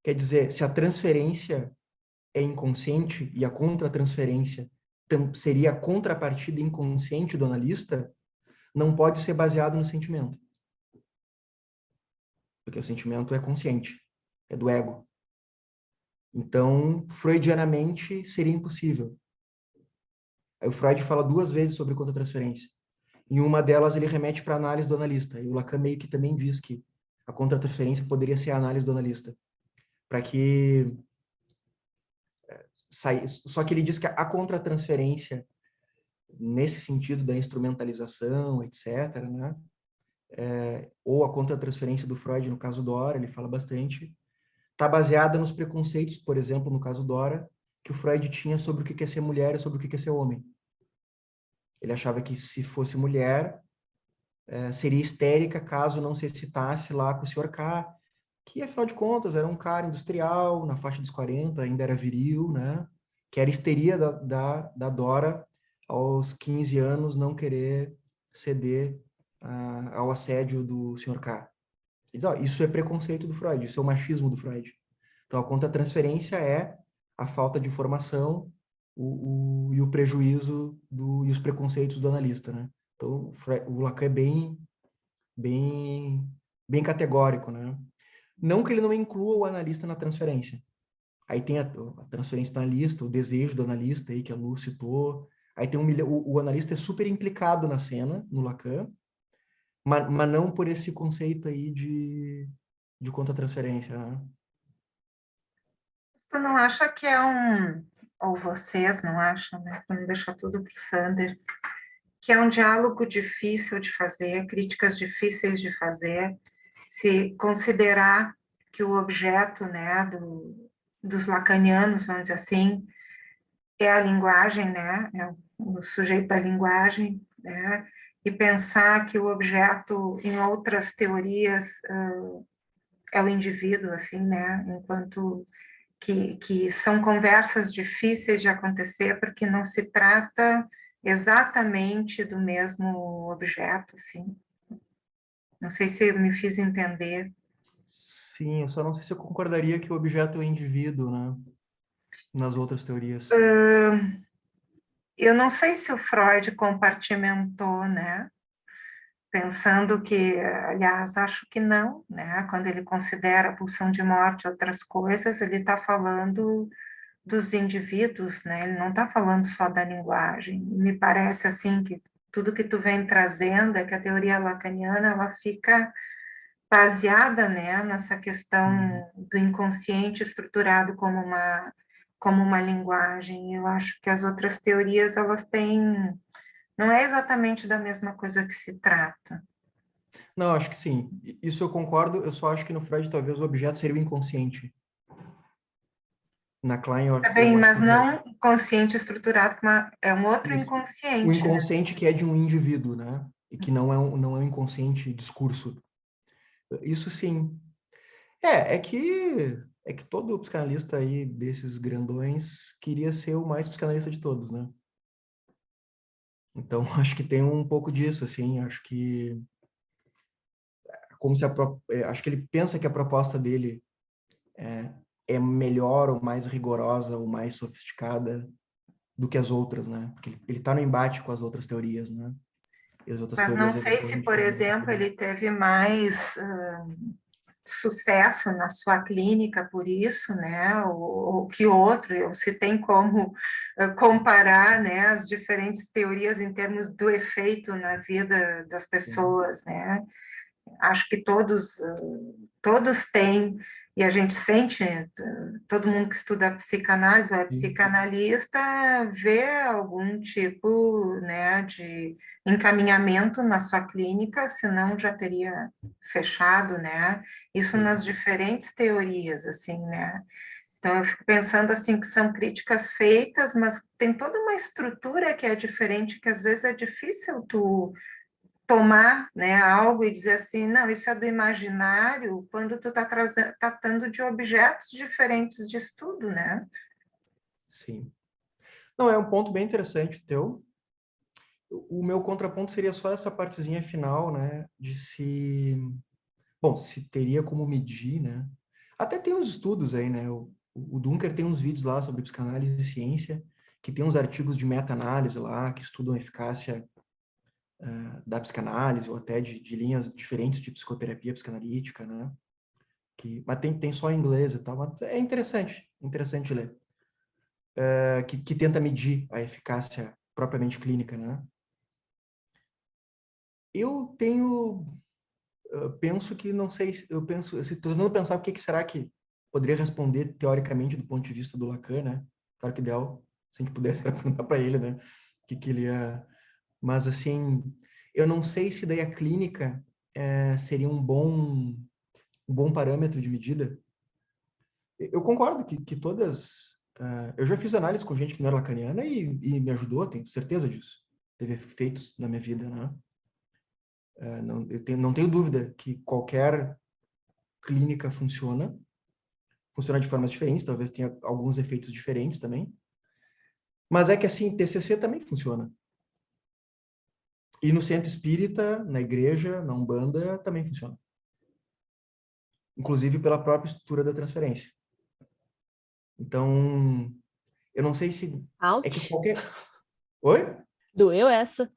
Quer dizer, se a transferência é inconsciente e a contratransferência seria a contrapartida inconsciente do analista, não pode ser baseado no sentimento. Porque o sentimento é consciente, é do ego. Então, freudianamente, seria impossível. Aí o Freud fala 2 vezes sobre contratransferência. Em uma delas, ele remete para a análise do analista. E o Lacan meio que também diz que a contratransferência poderia ser a análise do analista. Para que... Só que ele diz que a contratransferência, nesse sentido da instrumentalização, etc., né? Ou a contratransferência do Freud, no caso Dora, ele fala bastante, está baseada nos preconceitos, por exemplo, no caso Dora, que o Freud tinha sobre o que é ser mulher e sobre o que é ser homem. Ele achava que se fosse mulher, seria histérica caso não se excitasse lá com o Sr. K, que, afinal de contas, era um cara industrial, na faixa dos 40, ainda era viril, né? Que era histeria da Dora, aos 15 anos, não querer ceder ao assédio do Sr. K. Diz, isso é preconceito do Freud, isso é o machismo do Freud. Então, a contratransferência é a falta de informação e o prejuízo e os preconceitos do analista, né? Então, o Lacan é bem categórico, né? Não que ele não inclua o analista na transferência. Aí tem a transferência do analista, o desejo do analista, aí, que a Lu citou. Aí tem o analista é super implicado na cena, no Lacan, mas não por esse conceito aí de contratransferência, né? Tu não acha que ou vocês não acham, né? Vamos deixar tudo para o Sander, que é um diálogo difícil de fazer, críticas difíceis de fazer, se considerar que o objeto, né, dos lacanianos, vamos dizer assim, é a linguagem, né, é o sujeito da linguagem, né, e pensar que o objeto, em outras teorias, é o indivíduo, assim, né, enquanto que são conversas difíceis de acontecer, porque não se trata exatamente do mesmo objeto, assim. Não sei se eu me fiz entender. Sim, eu só não sei se eu concordaria que o objeto é o indivíduo, né? Nas outras teorias. Eu não sei se o Freud compartimentou, né? Pensando que, aliás, acho que não, né? Quando ele considera a pulsão de morte outras coisas, ele está falando dos indivíduos, né? Ele não está falando só da linguagem. Me parece assim que tudo que tu vem trazendo é que a teoria lacaniana ela fica baseada, né, nessa questão do inconsciente estruturado como uma linguagem. Eu acho que as outras teorias elas têm não é exatamente da mesma coisa que se trata. Não, acho que sim. Isso eu concordo. Eu só acho que no Freud talvez o objeto seria o inconsciente. Na Klein, eu Bem, acho mas que não consciente estruturado, é um outro inconsciente. o inconsciente, né? Que é de um indivíduo, né? E que não é um inconsciente discurso. Isso sim. É que todo psicanalista aí desses grandões queria ser o mais psicanalista de todos, né? Então, acho que tem um pouco disso, assim, acho que acho que ele pensa que a proposta dele é melhor ou mais rigorosa ou mais sofisticada do que as outras, né? Porque ele está no embate com as outras teorias, né? E as outras Mas não teorias sei se, eventualmente por exemplo, ele teve mais sucesso na sua clínica por isso, né, ou que outro, ou se tem como comparar, né, as diferentes teorias em termos do efeito na vida das pessoas, né. Acho que todos têm, e a gente sente, todo mundo que estuda psicanálise ou é psicanalista vê algum tipo, né, de encaminhamento na sua clínica, senão já teria fechado, né? Isso nas diferentes teorias, assim, né? Então, eu fico pensando, assim, que são críticas feitas, mas tem toda uma estrutura que é diferente, que às vezes é difícil tu tomar, né, algo e dizer assim, não, isso é do imaginário, quando tu está tratando de objetos diferentes de estudo, né? Sim. Não, é um ponto bem interessante o teu. O meu contraponto seria só essa partezinha final, né, de se... Bom, se teria como medir, né? Até tem uns estudos aí, né? O Dunker tem uns vídeos lá sobre psicanálise e ciência, que tem uns artigos de meta-análise lá, que estudam a eficácia da psicanálise, ou até de linhas diferentes de psicoterapia psicanalítica, né? Mas tem só em inglês e tal, mas é interessante ler. Que tenta medir a eficácia propriamente clínica, né? Eu penso que, não sei, estou tentando pensar o que será que poderia responder teoricamente do ponto de vista do Lacan, né? Claro que ideal, se a gente pudesse perguntar para ele, né? O que ele ia... Mas, assim, eu não sei se daí a clínica seria um bom parâmetro de medida. Eu concordo que todas... eu já fiz análise com gente que não era lacaniana e me ajudou, tenho certeza disso. Teve efeitos na minha vida, né? Não tenho dúvida que qualquer clínica funciona de formas diferentes, talvez tenha alguns efeitos diferentes também. Mas é que, assim, TCC também funciona. E no centro espírita, na igreja, na Umbanda, também funciona. Inclusive pela própria estrutura da transferência. Então, eu não sei se... Ouch. É que qualquer... Oi? Doeu essa.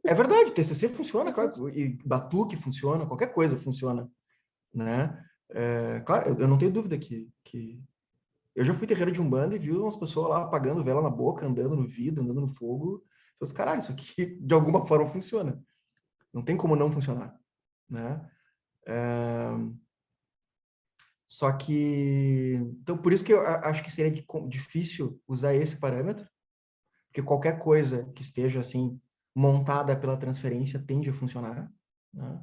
É verdade, TCC funciona, claro. E batuque funciona, qualquer coisa funciona, né? Claro, eu não tenho dúvida que... Eu já fui terreiro de Umbanda e vi umas pessoas lá apagando vela na boca, andando no vidro, andando no fogo. Eu falei, caralho, isso aqui de alguma forma funciona. Não tem como não funcionar, né? Só que... Então, por isso que eu acho que seria difícil usar esse parâmetro, porque qualquer coisa que esteja, assim, montada pela transferência tende a funcionar, né?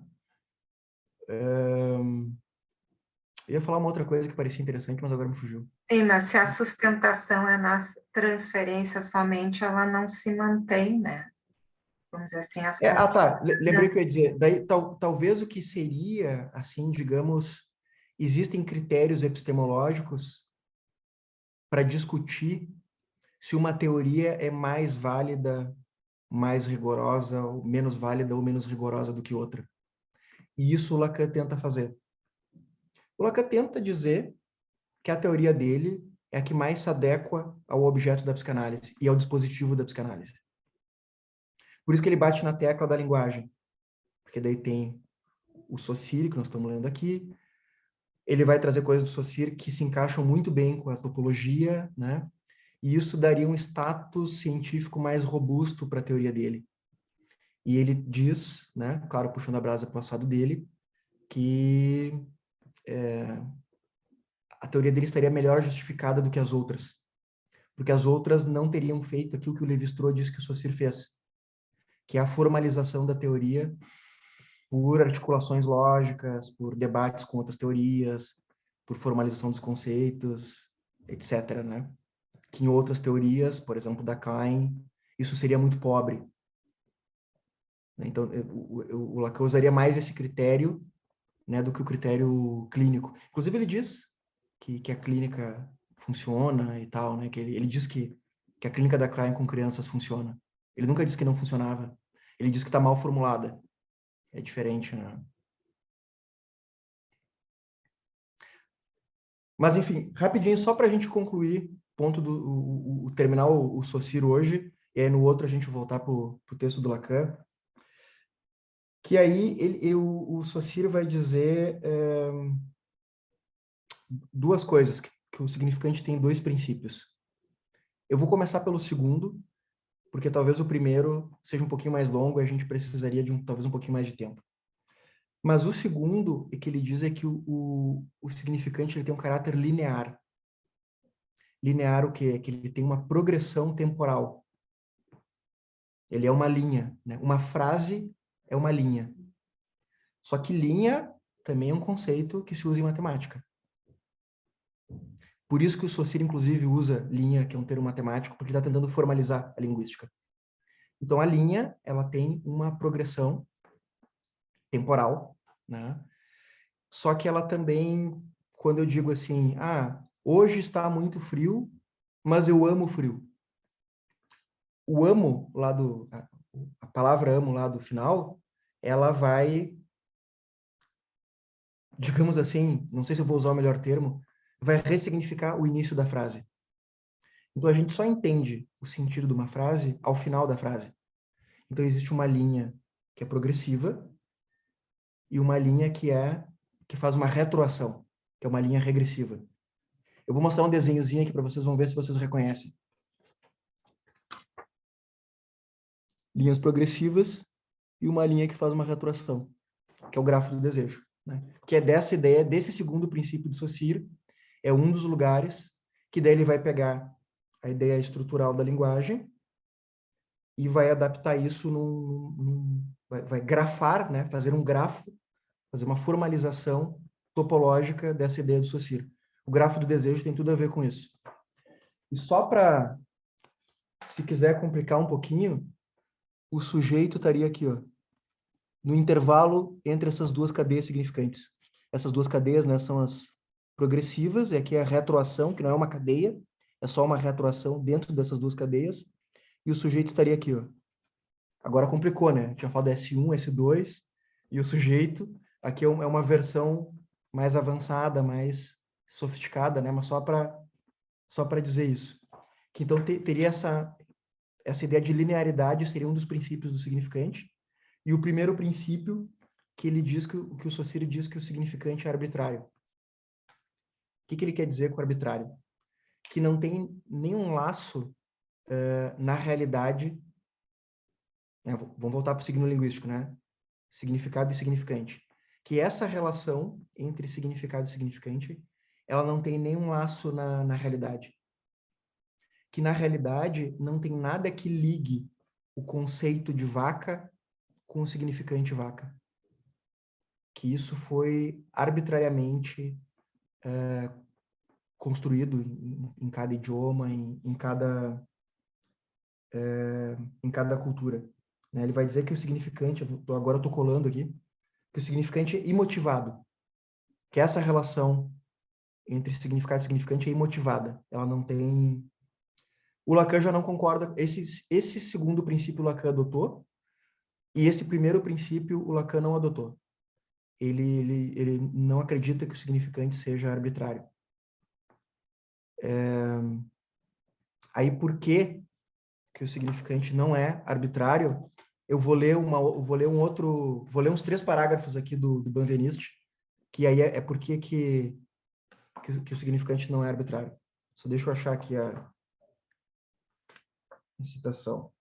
Eu ia falar uma outra coisa que parecia interessante, mas agora me fugiu. Sim, mas se a sustentação é na transferência somente, ela não se mantém, né? Vamos dizer assim, as Tá. Lembrei que eu ia dizer. Daí, talvez o que seria, assim, digamos, existem critérios epistemológicos para discutir se uma teoria é mais válida, mais rigorosa, ou menos válida ou menos rigorosa do que outra. E isso o Lacan tenta fazer. O Lacan tenta dizer que a teoria dele é a que mais se adequa ao objeto da psicanálise e ao dispositivo da psicanálise. Por isso que ele bate na tecla da linguagem. Porque daí tem o Saussure, que nós estamos lendo aqui, ele vai trazer coisas do Saussure que se encaixam muito bem com a topologia, né? E isso daria um status científico mais robusto para a teoria dele. E ele diz, né, claro, puxando a brasa para o passado dele, que a teoria dele estaria melhor justificada do que as outras, porque as outras não teriam feito aquilo que o Lévi-Strauss disse que o Saussure fez, que é a formalização da teoria por articulações lógicas, por debates com outras teorias, por formalização dos conceitos, etc., né? Que em outras teorias, por exemplo, da Klein, isso seria muito pobre. Então, o Lacan usaria mais esse critério, né, do que o critério clínico. Inclusive, ele diz que a clínica funciona e tal, né? Que ele diz que a clínica da Klein com crianças funciona. Ele nunca disse que não funcionava. Ele diz que está mal formulada. É diferente, né? Mas, enfim, rapidinho, só para a gente concluir, ponto terminar o Saussure hoje, e aí no outro a gente voltar para o texto do Lacan, que aí o Saussure vai dizer duas coisas, que o significante tem dois princípios. Eu vou começar pelo segundo, porque talvez o primeiro seja um pouquinho mais longo e a gente precisaria de talvez um pouquinho mais de tempo. Mas o segundo, que ele diz, é que o significante ele tem um caráter linear. Linear o quê? É que ele tem uma progressão temporal. Ele é uma linha, né? Uma frase é uma linha. Só que linha também é um conceito que se usa em matemática. Por isso que o Saussure, inclusive, usa linha, que é um termo matemático, porque está tentando formalizar a linguística. Então, a linha, ela tem uma progressão temporal, né? Só que ela também, quando eu digo assim, hoje está muito frio, mas eu amo frio. O amo, a palavra amo lá do final, ela vai, digamos assim, não sei se eu vou usar o melhor termo, vai ressignificar o início da frase. Então, a gente só entende o sentido de uma frase ao final da frase. Então, existe uma linha que é progressiva e uma linha que faz uma retroação, que é uma linha regressiva. Eu vou mostrar um desenhozinho aqui para vocês, vão ver se vocês reconhecem. Linhas progressivas e uma linha que faz uma retroação, que é o grafo do desejo, né? Que é dessa ideia, desse segundo princípio do Saussure, é um dos lugares que daí ele vai pegar a ideia estrutural da linguagem e vai adaptar isso vai grafar, né? Fazer um grafo, fazer uma formalização topológica dessa ideia do Saussure. O grafo do desejo tem tudo a ver com isso. E só para, se quiser complicar um pouquinho, o sujeito estaria aqui, ó, no intervalo entre essas duas cadeias significantes. Essas duas cadeias, né, são as progressivas, e aqui é a retroação, que não é uma cadeia, é só uma retroação dentro dessas duas cadeias, e o sujeito estaria aqui, ó. Agora complicou, né? Tinha falado S1, S2, e o sujeito, aqui é uma versão mais avançada, mais sofisticada, né? Mas só para dizer isso. Que então teria essa ideia de linearidade, seria um dos princípios do significante. E o primeiro princípio, que ele diz que o Saussure diz que o significante é arbitrário. O que ele quer dizer com arbitrário? Que não tem nenhum laço na realidade. Né? Vamos voltar para o signo linguístico, né? Significado e significante. Que essa relação entre significado e significante, ela não tem nenhum laço na realidade. Que na realidade não tem nada que ligue o conceito de vaca com o significante vaca. Que isso foi arbitrariamente construído em cada idioma, em cada cultura. Né? Ele vai dizer que o significante, agora eu estou colando aqui, que o significante é imotivado. Que essa relação entre significado e significante é imotivada. Ela não tem... O Lacan já não concorda. Esse segundo princípio o Lacan adotou, e esse primeiro princípio o Lacan não adotou. Ele não acredita que o significante seja arbitrário. Aí, por que o significante não é arbitrário? Eu vou ler uns 3 parágrafos aqui do Benveniste, que aí é porque que o significante não é arbitrário. Só deixa eu achar aqui a citação.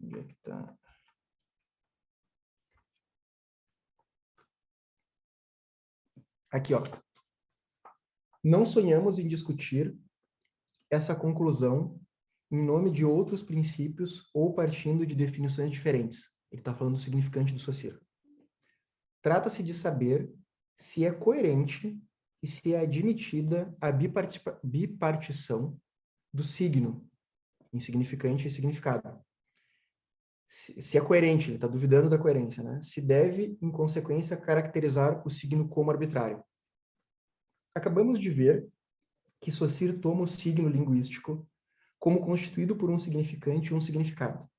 Onde é que tá? Aqui, ó. Não sonhamos em discutir essa conclusão em nome de outros princípios ou partindo de definições diferentes. Ele está falando do significante do Saussure. Trata-se de saber se é coerente e se é admitida a bipartição do signo em significante e significado. Se é coerente, ele está duvidando da coerência, né? Se deve, em consequência, caracterizar o signo como arbitrário. Acabamos de ver que Saussure toma o signo linguístico como constituído por um significante e um significado.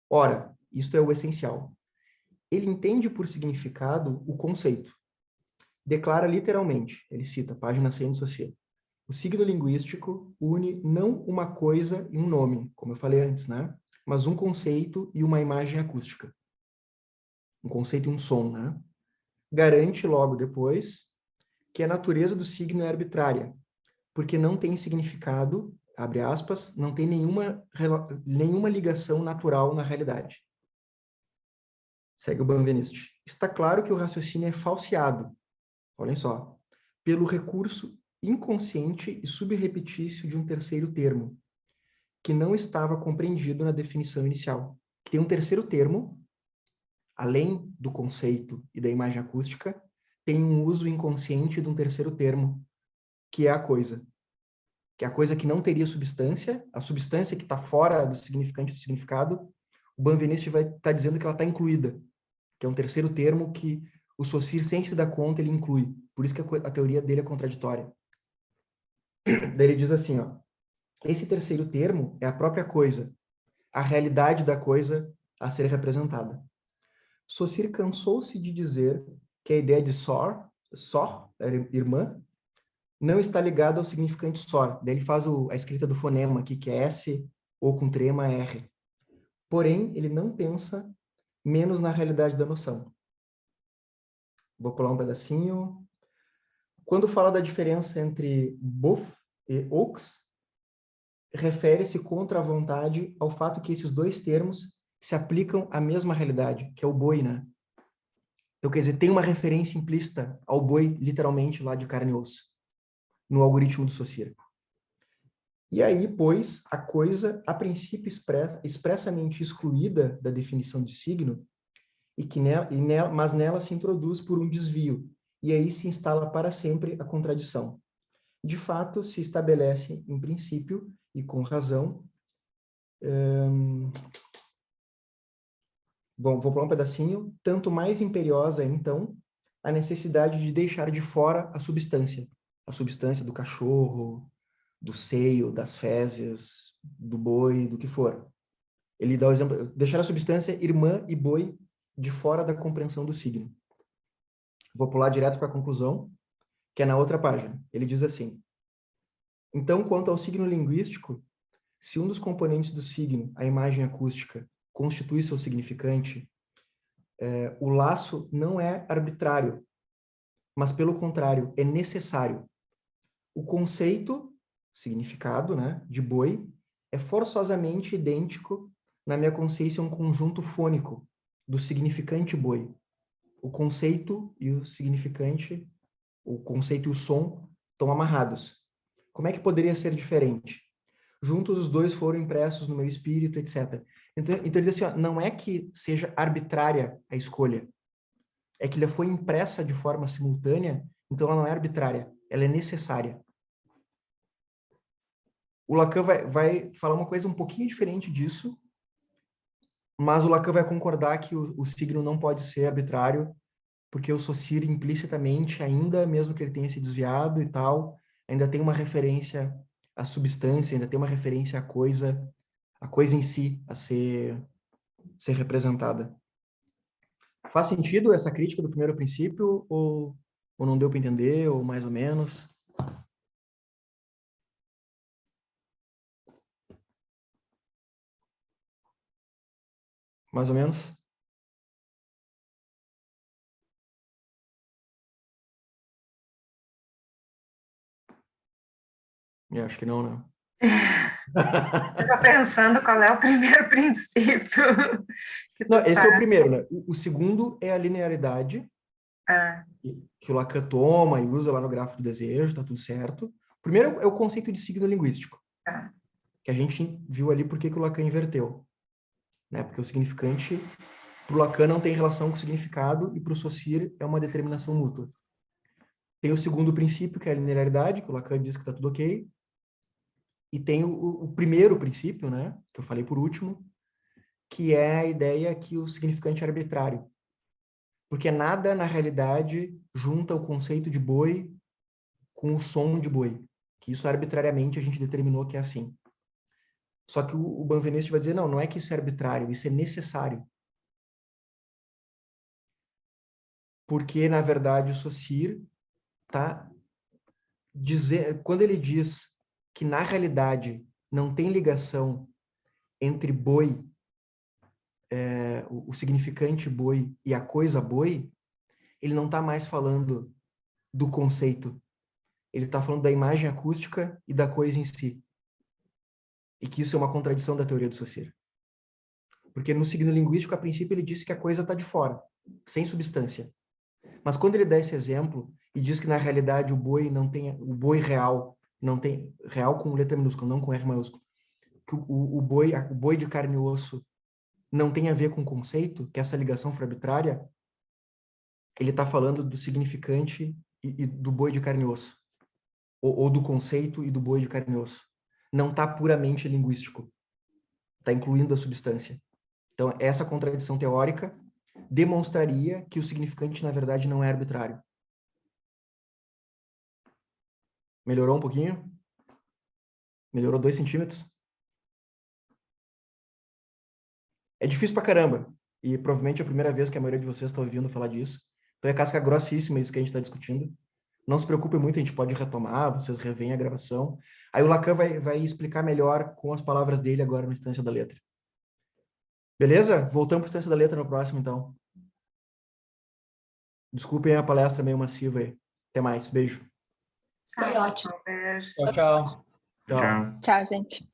Ora, isto é o essencial. Ele entende por significado o conceito. Declara literalmente, ele cita, página 100 do Saussure, o signo linguístico une não uma coisa e um nome, como eu falei antes, né? Mas um conceito e uma imagem acústica. Um conceito e um som, né? Garante logo depois que a natureza do signo é arbitrária, porque não tem significado, abre aspas, não tem nenhuma ligação natural na realidade. Segue o Benveniste. Está claro que o raciocínio é falseado, olhem só, pelo recurso inconsciente e subrepetício de um terceiro termo, que não estava compreendido na definição inicial. Tem um terceiro termo, além do conceito e da imagem acústica, tem um uso inconsciente de um terceiro termo, que é a coisa. Que é a coisa que não teria substância, a substância que está fora do significante do significado, o Benveniste vai estar dizendo que ela está incluída, que é um terceiro termo que o Saussure, sem se dar conta, ele inclui. Por isso que a teoria dele é contraditória. Daí ele diz assim, ó, esse terceiro termo é a própria coisa, a realidade da coisa a ser representada. Saussure cansou-se de dizer que a ideia de sor, irmã, não está ligada ao significante sor. Daí ele faz a escrita do fonema aqui, que é S ou com trema R. Porém, ele não pensa menos na realidade da noção. Vou pular um pedacinho. Quando fala da diferença entre bof e aux, refere-se contra a vontade ao fato que esses dois termos se aplicam à mesma realidade, que é o boi, né? Então, quer dizer, tem uma referência implícita ao boi, literalmente, lá de carne e osso, no algoritmo do Saussure. E aí, pois, a coisa, a princípio expressamente excluída da definição de signo, mas nela se introduz por um desvio, e aí se instala para sempre a contradição. De fato, se estabelece, em princípio, e com razão. Bom, vou pular um pedacinho. Tanto mais imperiosa, então, a necessidade de deixar de fora a substância do cachorro, do seio, das fezes, do boi, do que for. Ele dá o exemplo, deixar a substância irmã e boi de fora da compreensão do signo. Vou pular direto para a conclusão, que é na outra página. Ele diz assim: então, quanto ao signo linguístico, se um dos componentes do signo, a imagem acústica, constitui seu significante, o laço não é arbitrário, mas, pelo contrário, é necessário. O conceito, significado, né, de boi, é forçosamente idêntico, na minha consciência, a um conjunto fônico do significante boi. O conceito e o significante, o conceito e o som estão amarrados. Como é que poderia ser diferente? Juntos os dois foram impressos no meu espírito, etc. Então ele diz assim, ó, não é que seja arbitrária a escolha, é que ela foi impressa de forma simultânea, então ela não é arbitrária, ela é necessária. O Lacan vai falar uma coisa um pouquinho diferente disso, mas o Lacan vai concordar que o signo não pode ser arbitrário, porque o Saussure implicitamente, ainda mesmo que ele tenha se desviado e tal, ainda tem uma referência à substância, ainda tem uma referência à coisa em si a ser representada. Faz sentido essa crítica do primeiro princípio ou não deu para entender, ou mais ou menos? Mais ou menos? Eu acho que não, né? Estou pensando qual é o primeiro princípio. Não, esse é o primeiro, né? O segundo é a linearidade, que o Lacan toma e usa lá no gráfico do desejo, tá tudo certo. O primeiro é o conceito de signo linguístico, que a gente viu ali porque que o Lacan inverteu, né? Porque o significante, para o Lacan, não tem relação com o significado, e para o Saussure é uma determinação mútua. Tem o segundo princípio, que é a linearidade, que o Lacan diz que está tudo ok. E tem o primeiro princípio, né, que eu falei por último, que é a ideia que o significante é arbitrário. Porque nada, na realidade, junta o conceito de boi com o som de boi. Que isso arbitrariamente a gente determinou que é assim. Só que o Benveniste vai dizer, não é que isso é arbitrário, isso é necessário. Porque, na verdade, o Saussure está quando ele diz que, na realidade, não tem ligação entre boi, o significante boi e a coisa boi, ele não está mais falando do conceito. Ele está falando da imagem acústica e da coisa em si. E que isso é uma contradição da teoria do Saussure. Porque no signo linguístico, a princípio, ele disse que a coisa está de fora, sem substância. Mas quando ele dá esse exemplo e diz que, na realidade, o boi real, não tem, real com letra minúscula, não com R maiúsculo, que o boi de carne e osso não tem a ver com conceito, que essa ligação for arbitrária, ele está falando do significante e do boi de carne e osso. Ou do conceito e do boi de carne e osso. Não está puramente linguístico. Está incluindo a substância. Então, essa contradição teórica demonstraria que o significante, na verdade, não é arbitrário. Melhorou um pouquinho? Melhorou 2 centímetros? É difícil pra caramba. E provavelmente é a primeira vez que a maioria de vocês está ouvindo falar disso. Então é casca grossíssima isso que a gente está discutindo. Não se preocupe muito, a gente pode retomar, vocês revêem a gravação. Aí o Lacan vai explicar melhor com as palavras dele agora na instância da letra. Beleza? Voltamos para a instância da letra no próximo, então. Desculpem a palestra meio massiva aí. Até mais. Beijo. Foi ótimo. Beijo. Tchau, tchau. Tchau. Tchau, gente.